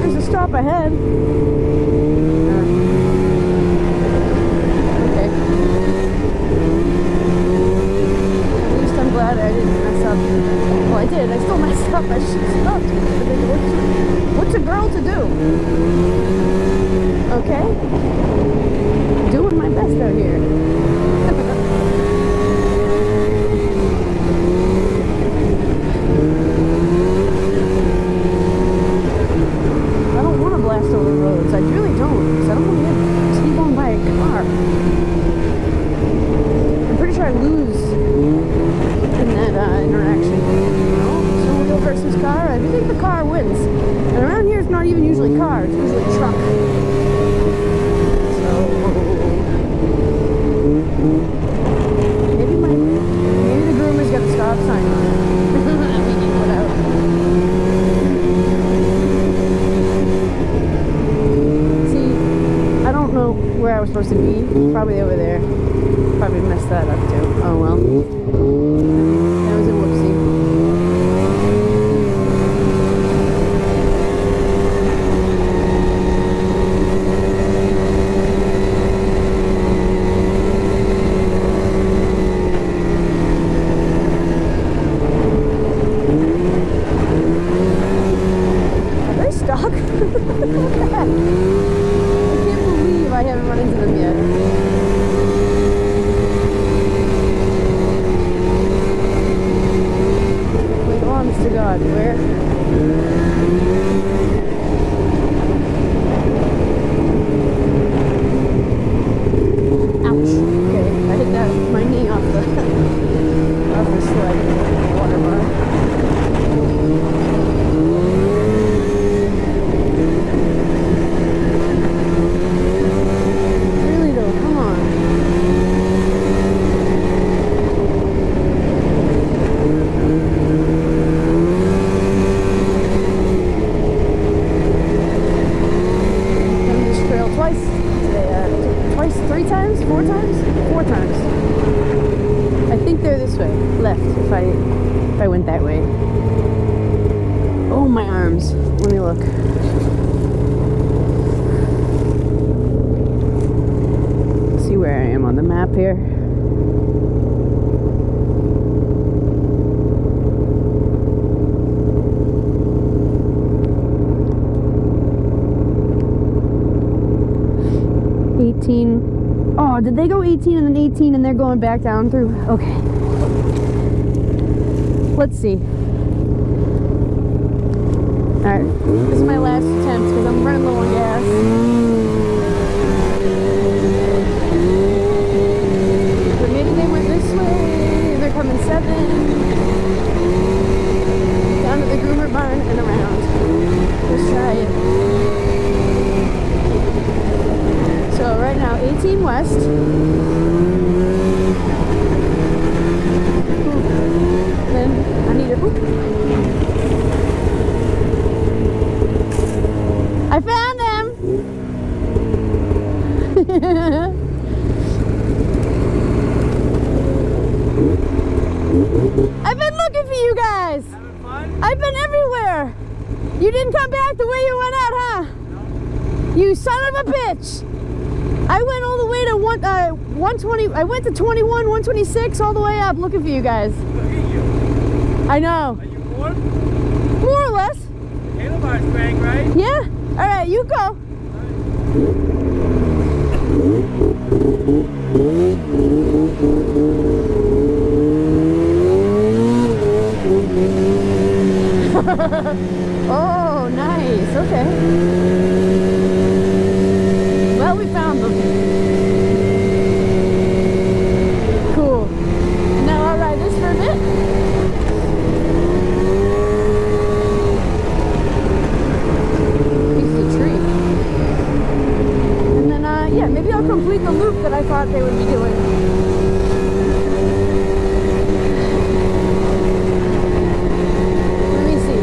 There's a stop ahead. I didn't mess up. Well, I did. I still messed up. I should have stopped. What's a girl to do? Okay? Doing my best out here. I don't want to blast over roads. I really don't. Because I don't want to get T-boned by a car. I'm pretty sure I lose in that interaction. Snowmobile versus car, I think the car wins. And around here it's not even usually car, it's usually truck. So maybe the groomer's got a stop sign on it. That we can put out. See, I don't know where I was supposed to be. Probably over there. Probably messed that up too. Oh well. That was a whoopsie. Are they stuck? Look at that. I can't believe I haven't run into them yet. To God, where? Ouch. Okay, I hit my knee off the sled water bar. Really though, come on. Done this trail twice today. Twice, 3 times, 4 times, 4 times. I think they're this way, left. If I went that way. Oh, my arms. Let me look. Let's see where I am on the map here. Oh, did they go 18 and then 18 and they're going back down through? Okay. Let's see. Alright, this is my last attempt because I'm running low on gas. But maybe they went this way. They're coming 7. Down to the groomer barn and around. Let's try it. So right now, 18 west. Then I need a I found them! I've been looking for you guys! Having fun? I've been everywhere! You didn't come back the way you went out, huh? No. You son of a bitch! I went all the way to 120. I went to 21, 126, all the way up looking for you guys. Look at you. I know. Are you bored? More or less. Handlebars bang, right? Yeah. All right, you go. Oh, nice. Okay. Well, we found them. Cool. Now I'll ride this for a bit. Piece of tree. And then, yeah, maybe I'll complete the loop that I thought they would be doing. Let me see.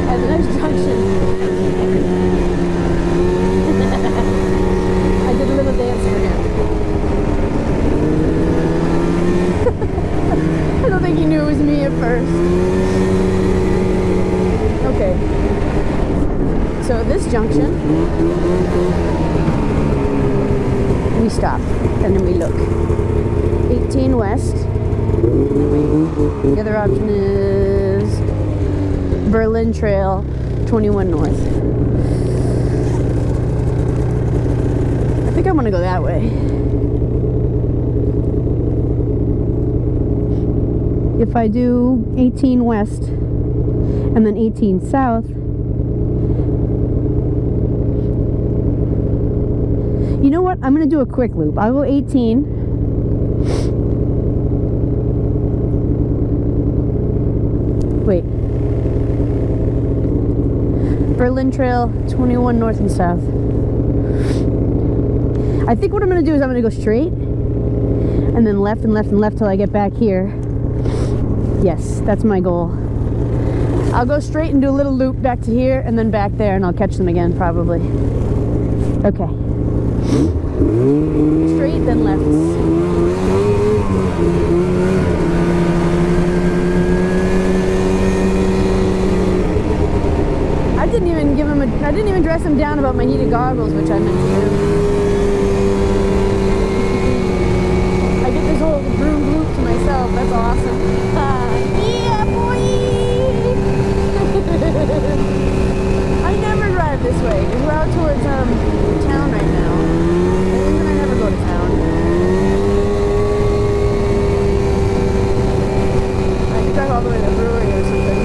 At the next junction. I did a little dance for him. I don't think he knew it was me at first. Okay. So this junction, we stop and then we look. 18 west. The other option is Berlin Trail, 21 north. I think I want to go that way. If I do 18 west and then 18 south, you know what? I'm going to do a quick loop. I'll go 18. Wait. Berlin Trail, 21 north and south. I think what I'm going to do is I'm going to go straight and then left and left and left till I get back here. Yes, that's my goal. I'll go straight and do a little loop back to here and then back there and I'll catch them again probably. Okay. Straight then left. I didn't even dress him down about my heated goggles, which I meant to do. I get this whole groom loop to myself. That's awesome. Yeah, boy! I never drive this way because we're out towards town right now. And I never go to town. I could drive all the way to the brewery or something.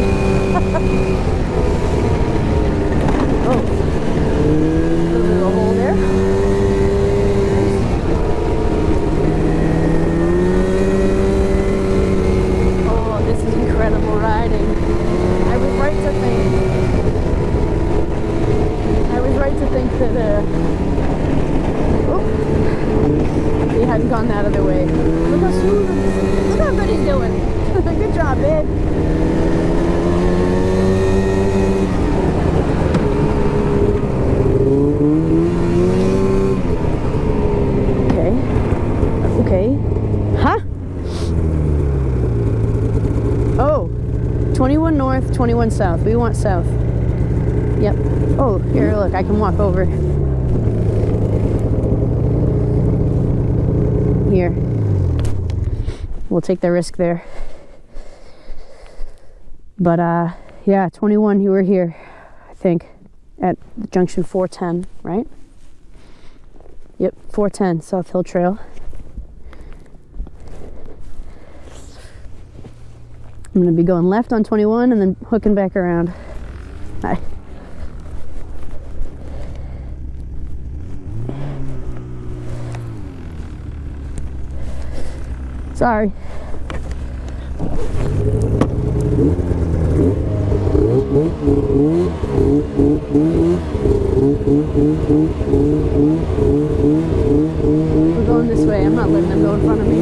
north, 21 south. We want south. Yep. Oh, here, look, I can walk over. Here. We'll take the risk there. But, yeah, 21, you were here, I think, at junction 410, right? Yep, 410, South Hill Trail. I'm going to be going left on 21 and then hooking back around. Hi. Sorry. We're going this way. I'm not letting them go in front of me.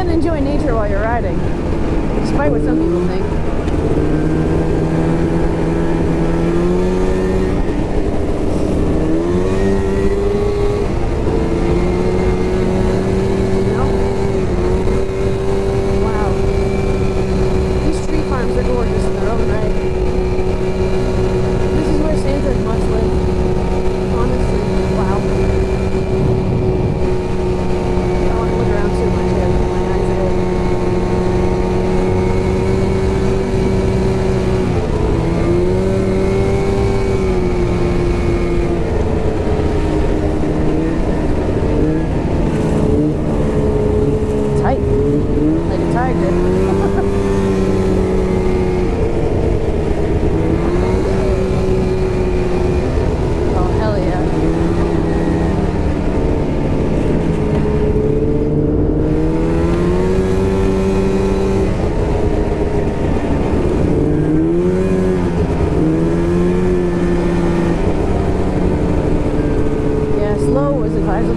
Enjoy nature while you're riding, despite what some people think. Wow. These tree farms are gorgeous in their own right. This is where Santa must live. Honestly, wow. I don't want to look around too much here.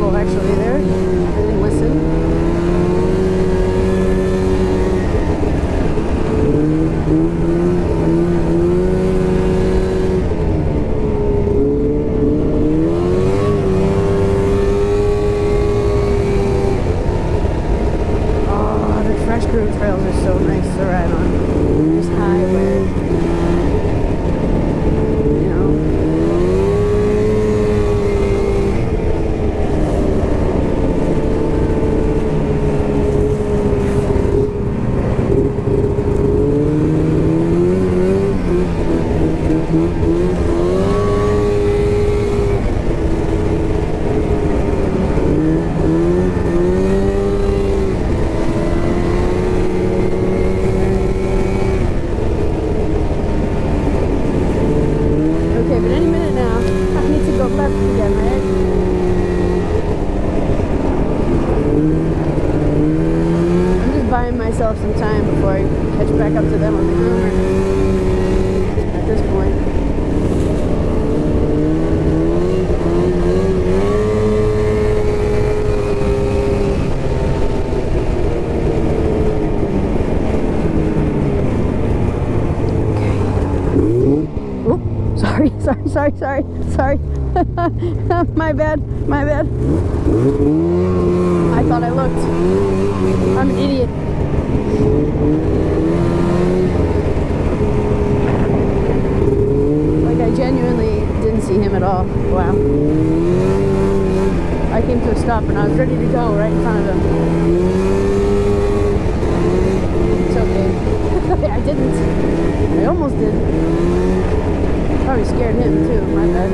Actually there, I didn't listen. Oh, the fresh groove trails are so nice to ride on. Just highway. You know. Myself some time before I catch back up to them on the groomer at this point. Okay. Oop, sorry. My bad. I thought I looked. I'm an idiot. Like, I genuinely didn't see him at all. Wow. I came to a stop and I was ready to go right in front of him. It's okay. I didn't. I almost did. Probably scared him too. My bad.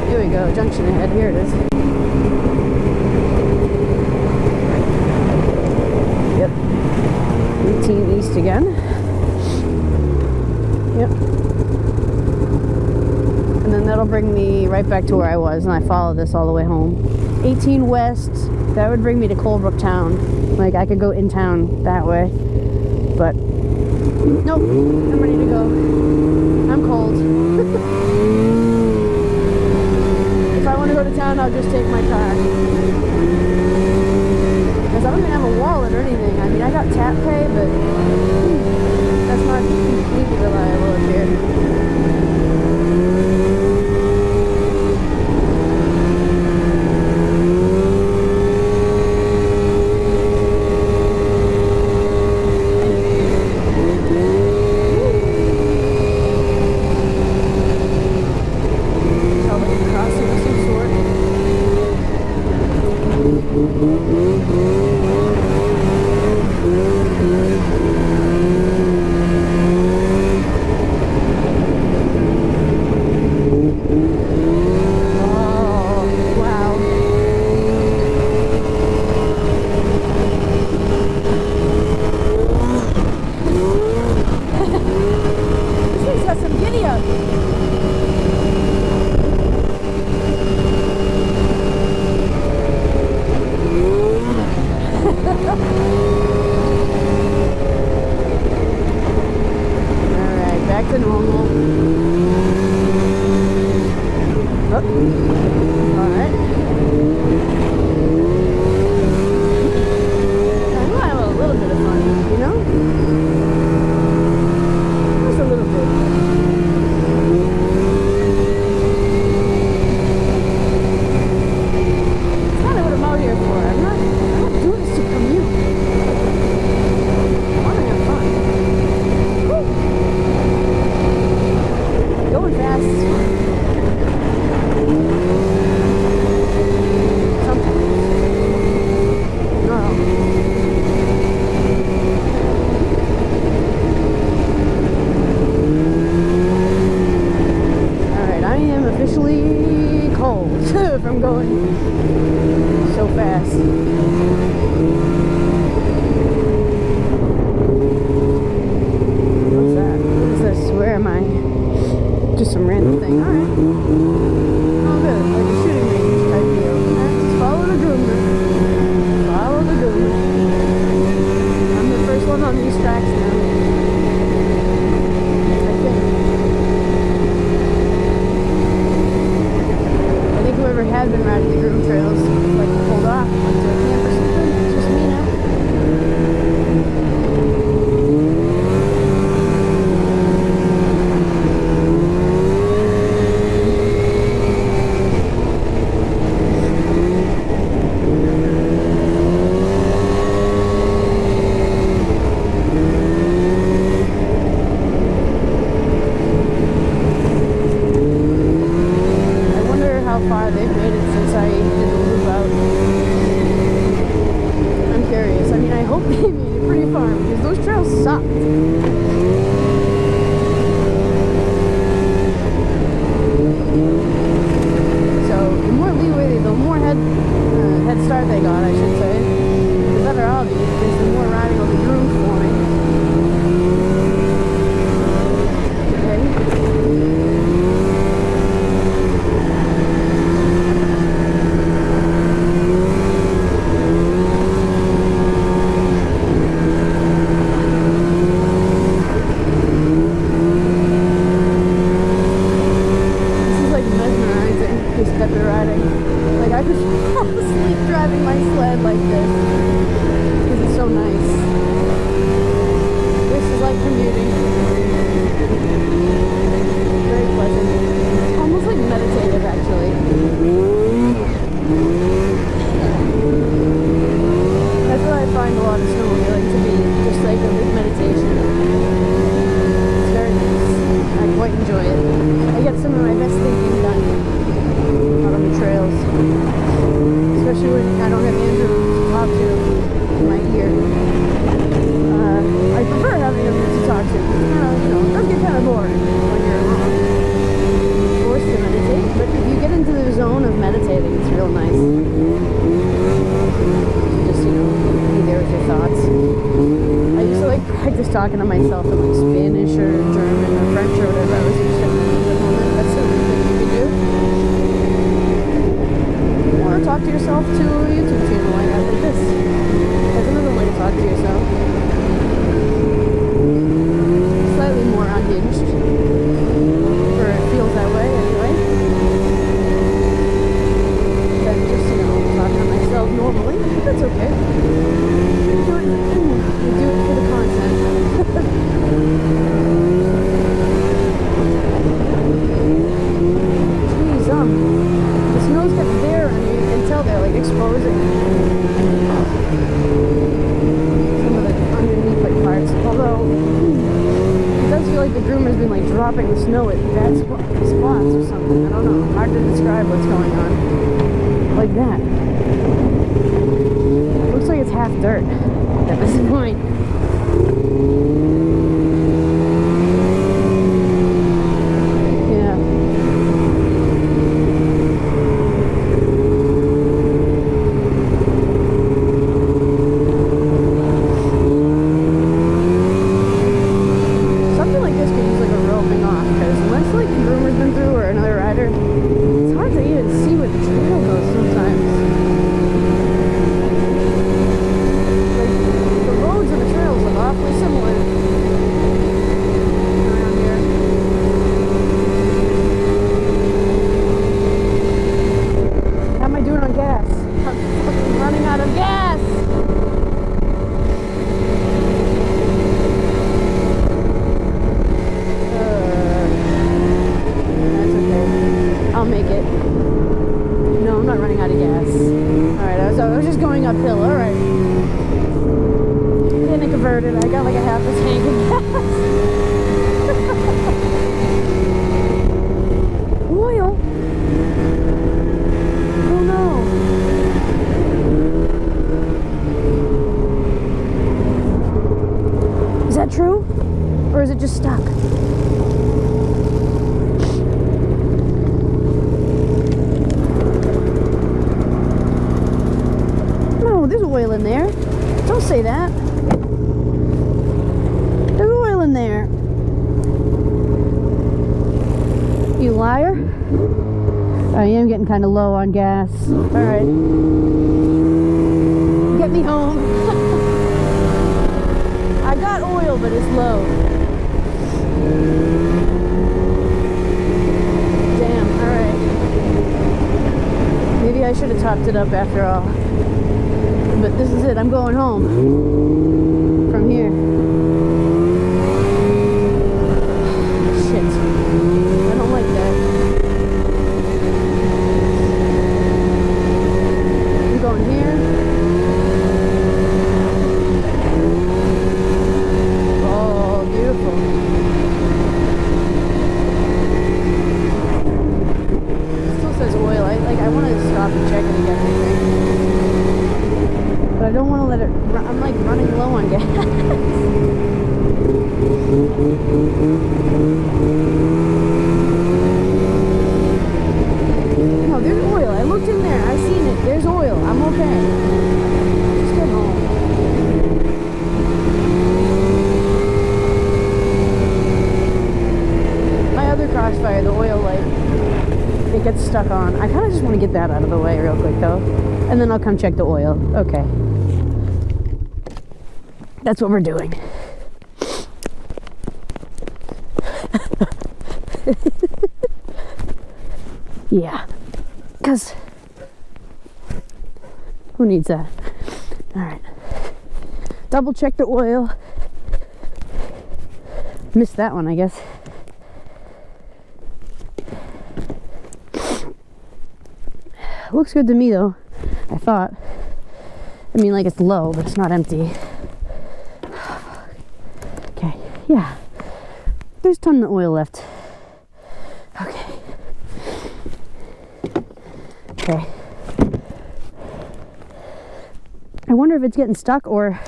Here we go, junction ahead. Here it is. Yep. 18 east again. Yep. And then that'll bring me right right back to where I was, and I follow this all the way home. 18 west, that would bring me to Colebrook town. Like, I could go in town that way. But, nope, I'm ready to go. I'm cold. If I want to go to town, I'll just take my car. Because I don't even have a wallet or anything. I mean, I got tap pay, but that's not completely reliable up here. From going so fast. What's that? What is this? Where am I? Just some random thing. Alright. Oh good. Like a shooting range type deal. Alright, just follow the groomer. Follow the groomer. I'm the first one on these tracks now. Whoever had been riding the groom trails, like, pulled off, went to a camp or something. It's just me now. Far they've made it since I did the loop out. I'm curious. I mean, I hope they made it pretty far because those trails sucked. So the more leeway, the more head start they got, I should say, the better I'll be because the more riding will be groomed for me. Driving my sled like this because it's so nice. This is like commuting. Very pleasant. It's almost like meditative actually. That's what I find a lot of snowmobiling to be, just like a big meditation. It's very nice. I quite enjoy it. I get some of my best thinking done out on the trails. Especially when I don't have Andrew to talk to in my ear. I prefer having him to talk to. It does get kind of boring when you're forced to meditate. But if you get into the zone of meditating, it's real nice. Just, be there with your thoughts. I used to practice talking to myself in Spanish or German or French or whatever I was used to at the moment. That's something that you can do. talk to yourself to a YouTube channel like this. There's another way to talk to yourself. Slightly more unhinged. Or it feels that way anyway. Than just, talking to myself normally. But that's okay. We do it for the content. Jeez, the snow's getting there and you can tell they're like exposing some of the underneath like parts. Although it does feel like the groomer's been like dropping the snow at bad spots or something. I don't know. Hard to describe what's going on. Like that. Looks like it's half dirt at this point. I got like a half a tank of gas. Oil? Oh no. Is that true? Or is it just stuck? No, there's oil in there. Don't say that. There. You liar. I am getting kind of low on gas. Alright. Get me home. I got oil, but it's low. Damn, alright. Maybe I should have topped it up after all. But this is it. I'm going home. From here. I'm like running low on gas. No, there's oil. I looked in there. I seen it. There's oil. I'm okay. Just get home. My other Crossfire, the oil light, it gets stuck on. I kind of just want to get that out of the way real quick though. And then I'll come check the oil. Okay. That's what we're doing. Yeah. Because who needs that? Alright. Double check the oil. Missed that one, I guess. Looks good to me though. I thought. I mean, like it's low, but it's not empty. Okay, yeah. There's a ton of oil left. Okay. Okay. I wonder if it's getting stuck or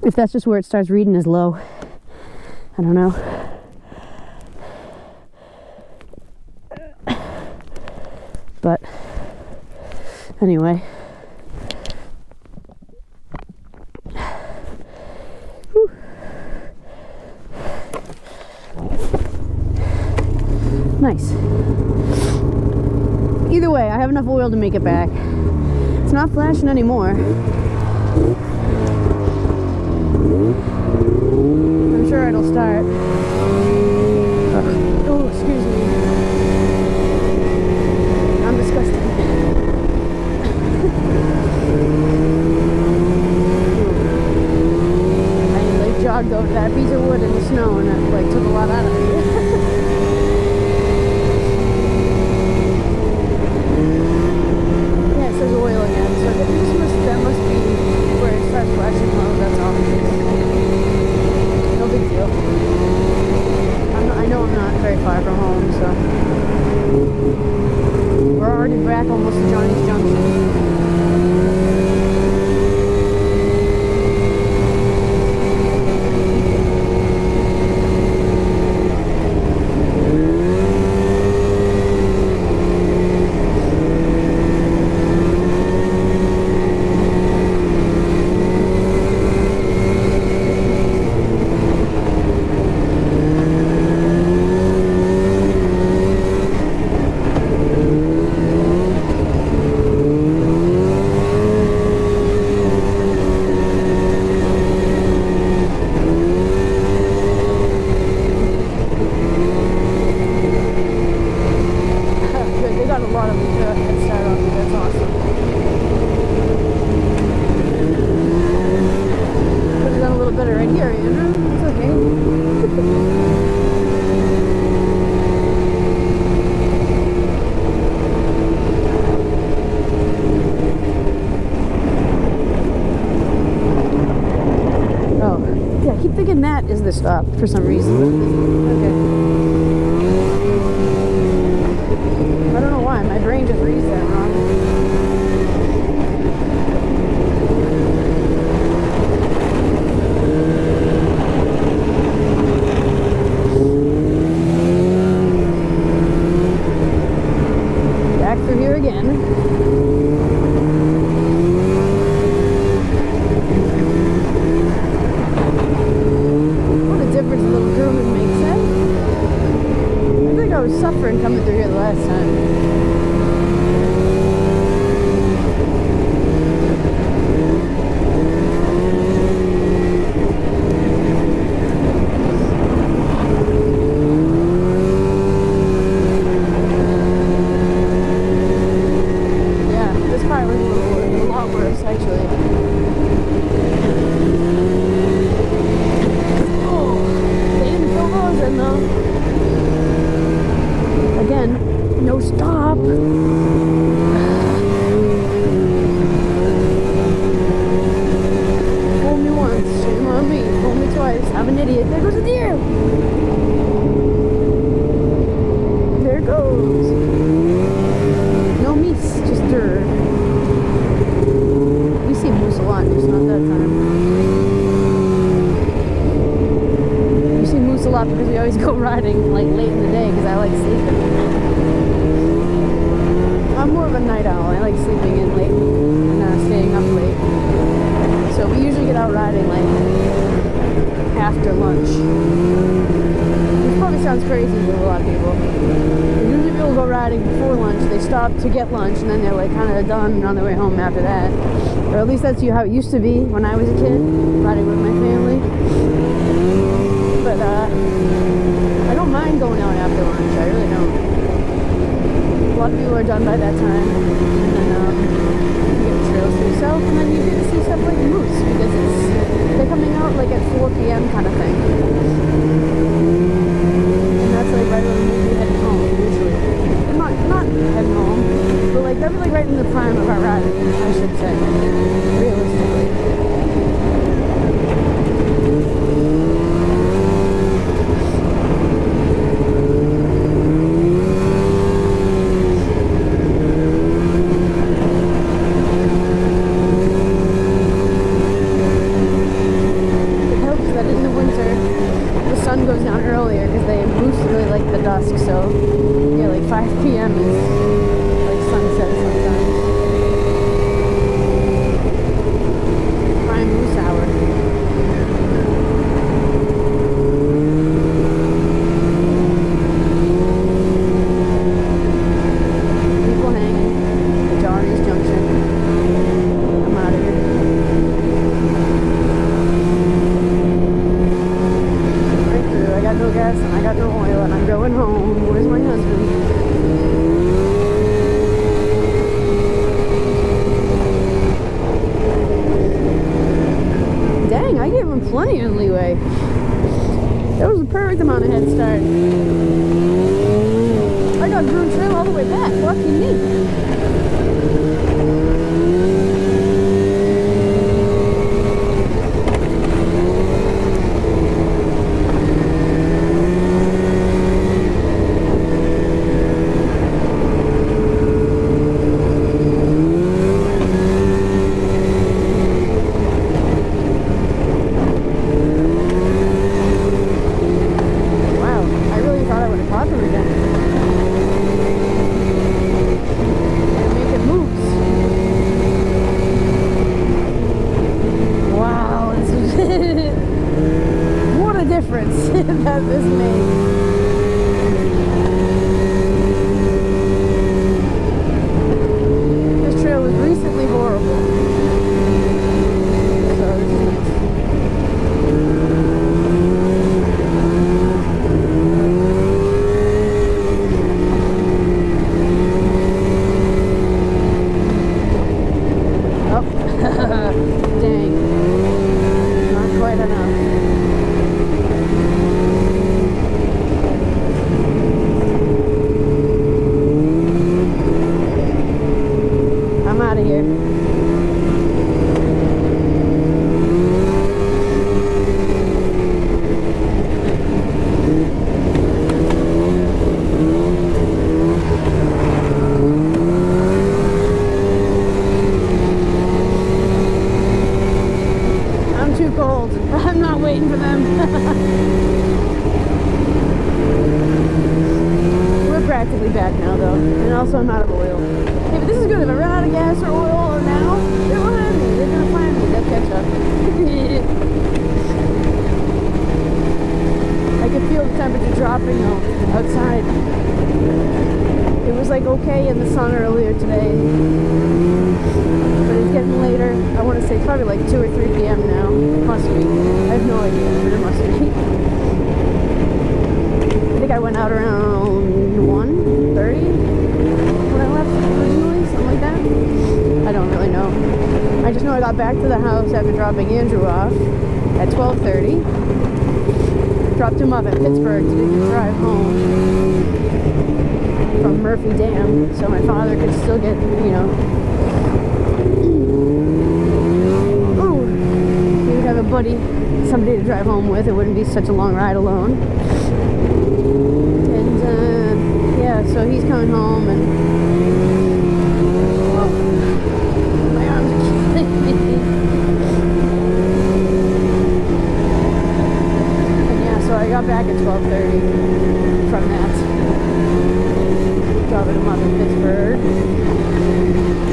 if that's just where it starts reading as low. I don't know. But anyway. Whew. Nice. Either way, I have enough oil while to make it back. It's not flashing anymore. I'm sure it'll start. Oh, excuse me. I'm disgusted. I like jogged over that piece of wood in the snow and it like took a lot out of me. Yeah, it says oil again, so that must be where it starts flashing low, that's all. No big deal. I know I'm not very far from home, so we're already back almost to Johnny's Junction. Is the stop for some reason. Okay. I don't know why. My brain just reads that wrong. Back through here again. Suffering coming through here the last time. Yeah, this part was a lot worse actually. Oh, they didn't fill those in though. Again, no stop. Fool me once, shame on me. Fool me twice, I'm an idiot. There goes a deer. There it goes. No meese, just dirt. We see moose a lot, just not that time. We see moose a lot because we always go riding like late in the day because I like sleeping. I'm more of a night owl. I like sleeping in late and staying up late. So we usually get out riding like after lunch. Which probably sounds crazy to a lot of people. Usually people go riding before lunch. They stop to get lunch and then they're like kind of done and on their way home after that. Or at least that's how it used to be when I was a kid, riding with my family. But I don't mind going out after lunch. I really don't. A lot of people are done by that time, and then you get the trails to yourself, and then you get to see stuff like moose because they're coming out like at 4 p.m. kind of thing, and that's like right when we're heading home usually. Not heading home, but like that's like right in the prime of our riding, I should say, realistically. So yeah, like 5 p.m. is like sunset sometimes. plenty of leeway. That was the perfect amount of head start. I got groomed trail all the way back. Lucky me. That this made. This trail was recently horrible. So this is nice. Oh, dang. Not quite enough. I'm not waiting for them. We're practically back now though, and also I'm out of oil. Hey, but this is good. If I run out of gas or oil now, they will have me. They're gonna find me. They'll catch up. I can feel the temperature dropping though outside. It was like okay in the sun earlier today, but it's getting later. I want to say it's probably like 2 or 3 p.m. now. It must be. I have no idea, but it must be. I think I went out around 1:30 when I left originally, something like that. I don't really know. I just know I got back to the house after dropping Andrew off at 12:30. Dropped him off at Pittsburgh to do the drive home from Murphy Dam, so my father could still get, you know, he would have a buddy, somebody to drive home with. It wouldn't be such a long ride alone. And yeah, so he's coming home, and my arms are killing me. And yeah, so I got back at 12:30 from that. Dropping him off in Pittsburgh.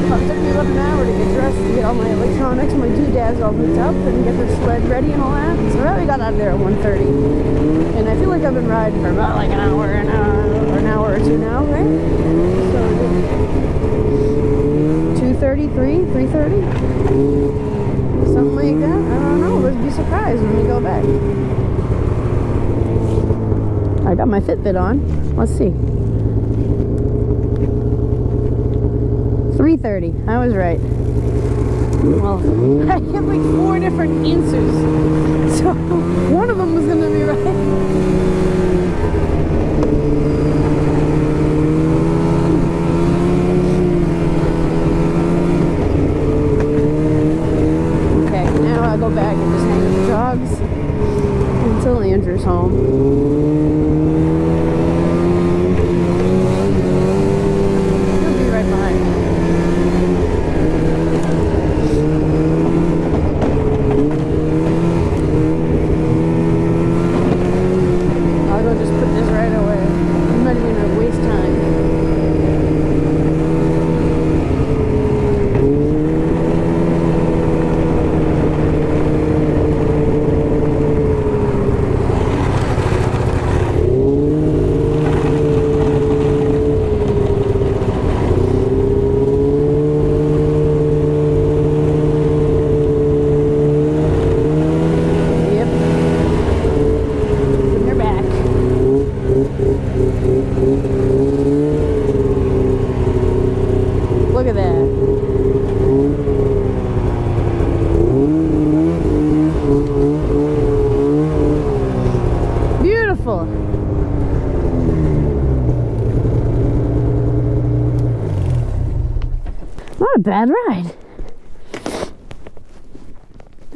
Well, it took me about an hour to get dressed, to get all my electronics, my doodads all hooked up, and get the sled ready and all that. So we got out of there at 1:30. And I feel like I've been riding for about like an hour or two now, right? So 2:33, 3:30? Something like that. I don't know. Let's be surprised when we go back. I got my Fitbit on. Let's see. 3:30. I was right. Well, I hit like 4 different answers, so one of them was going to be right. Okay, now I'll go back and just hang with the dogs until Andrew's home.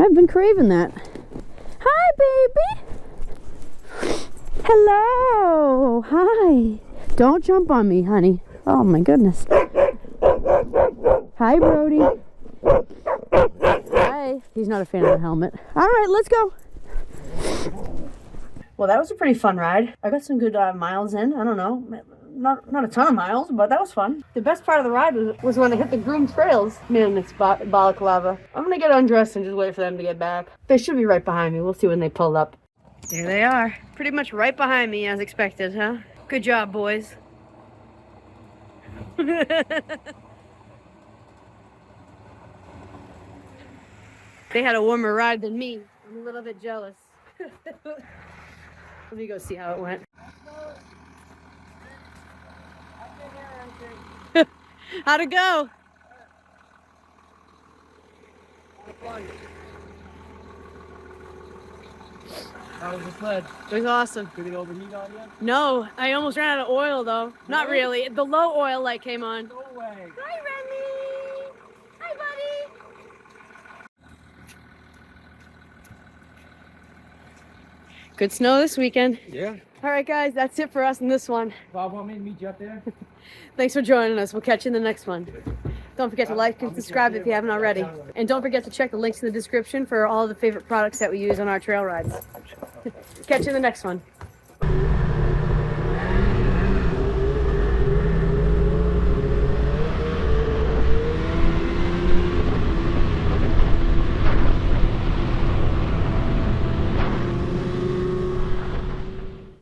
I've been craving that. Hi, baby. Hello. Hi. Don't jump on me, honey. Oh my goodness. Hi, Brody. Hi. He's not a fan of the helmet. All right, let's go. Well, that was a pretty fun ride. I got some good miles in. I don't know. Not a ton of miles, but that was fun. The best part of the ride was when I hit the groom trails. Man, it's balaclava. I'm gonna get undressed and just wait for them to get back. They should be right behind me. We'll see when they pull up. There they are. Pretty much right behind me as expected, huh? Good job, boys. They had a warmer ride than me. I'm a little bit jealous. Let me go see how it went. How'd it go? How was the sled? It was awesome. Did it overheat on you? No, I almost ran out of oil though. Not really. The low oil light came on. No way. Hi, Remy. Hi, buddy. Good snow this weekend. Yeah. All right, guys, that's it for us in this one. Bob, want me to meet you up there? Thanks for joining us. We'll catch you in the next one. Don't forget to like and subscribe if you haven't already. And don't forget to check the links in the description for all the favorite products that we use on our trail rides. Catch you in the next one.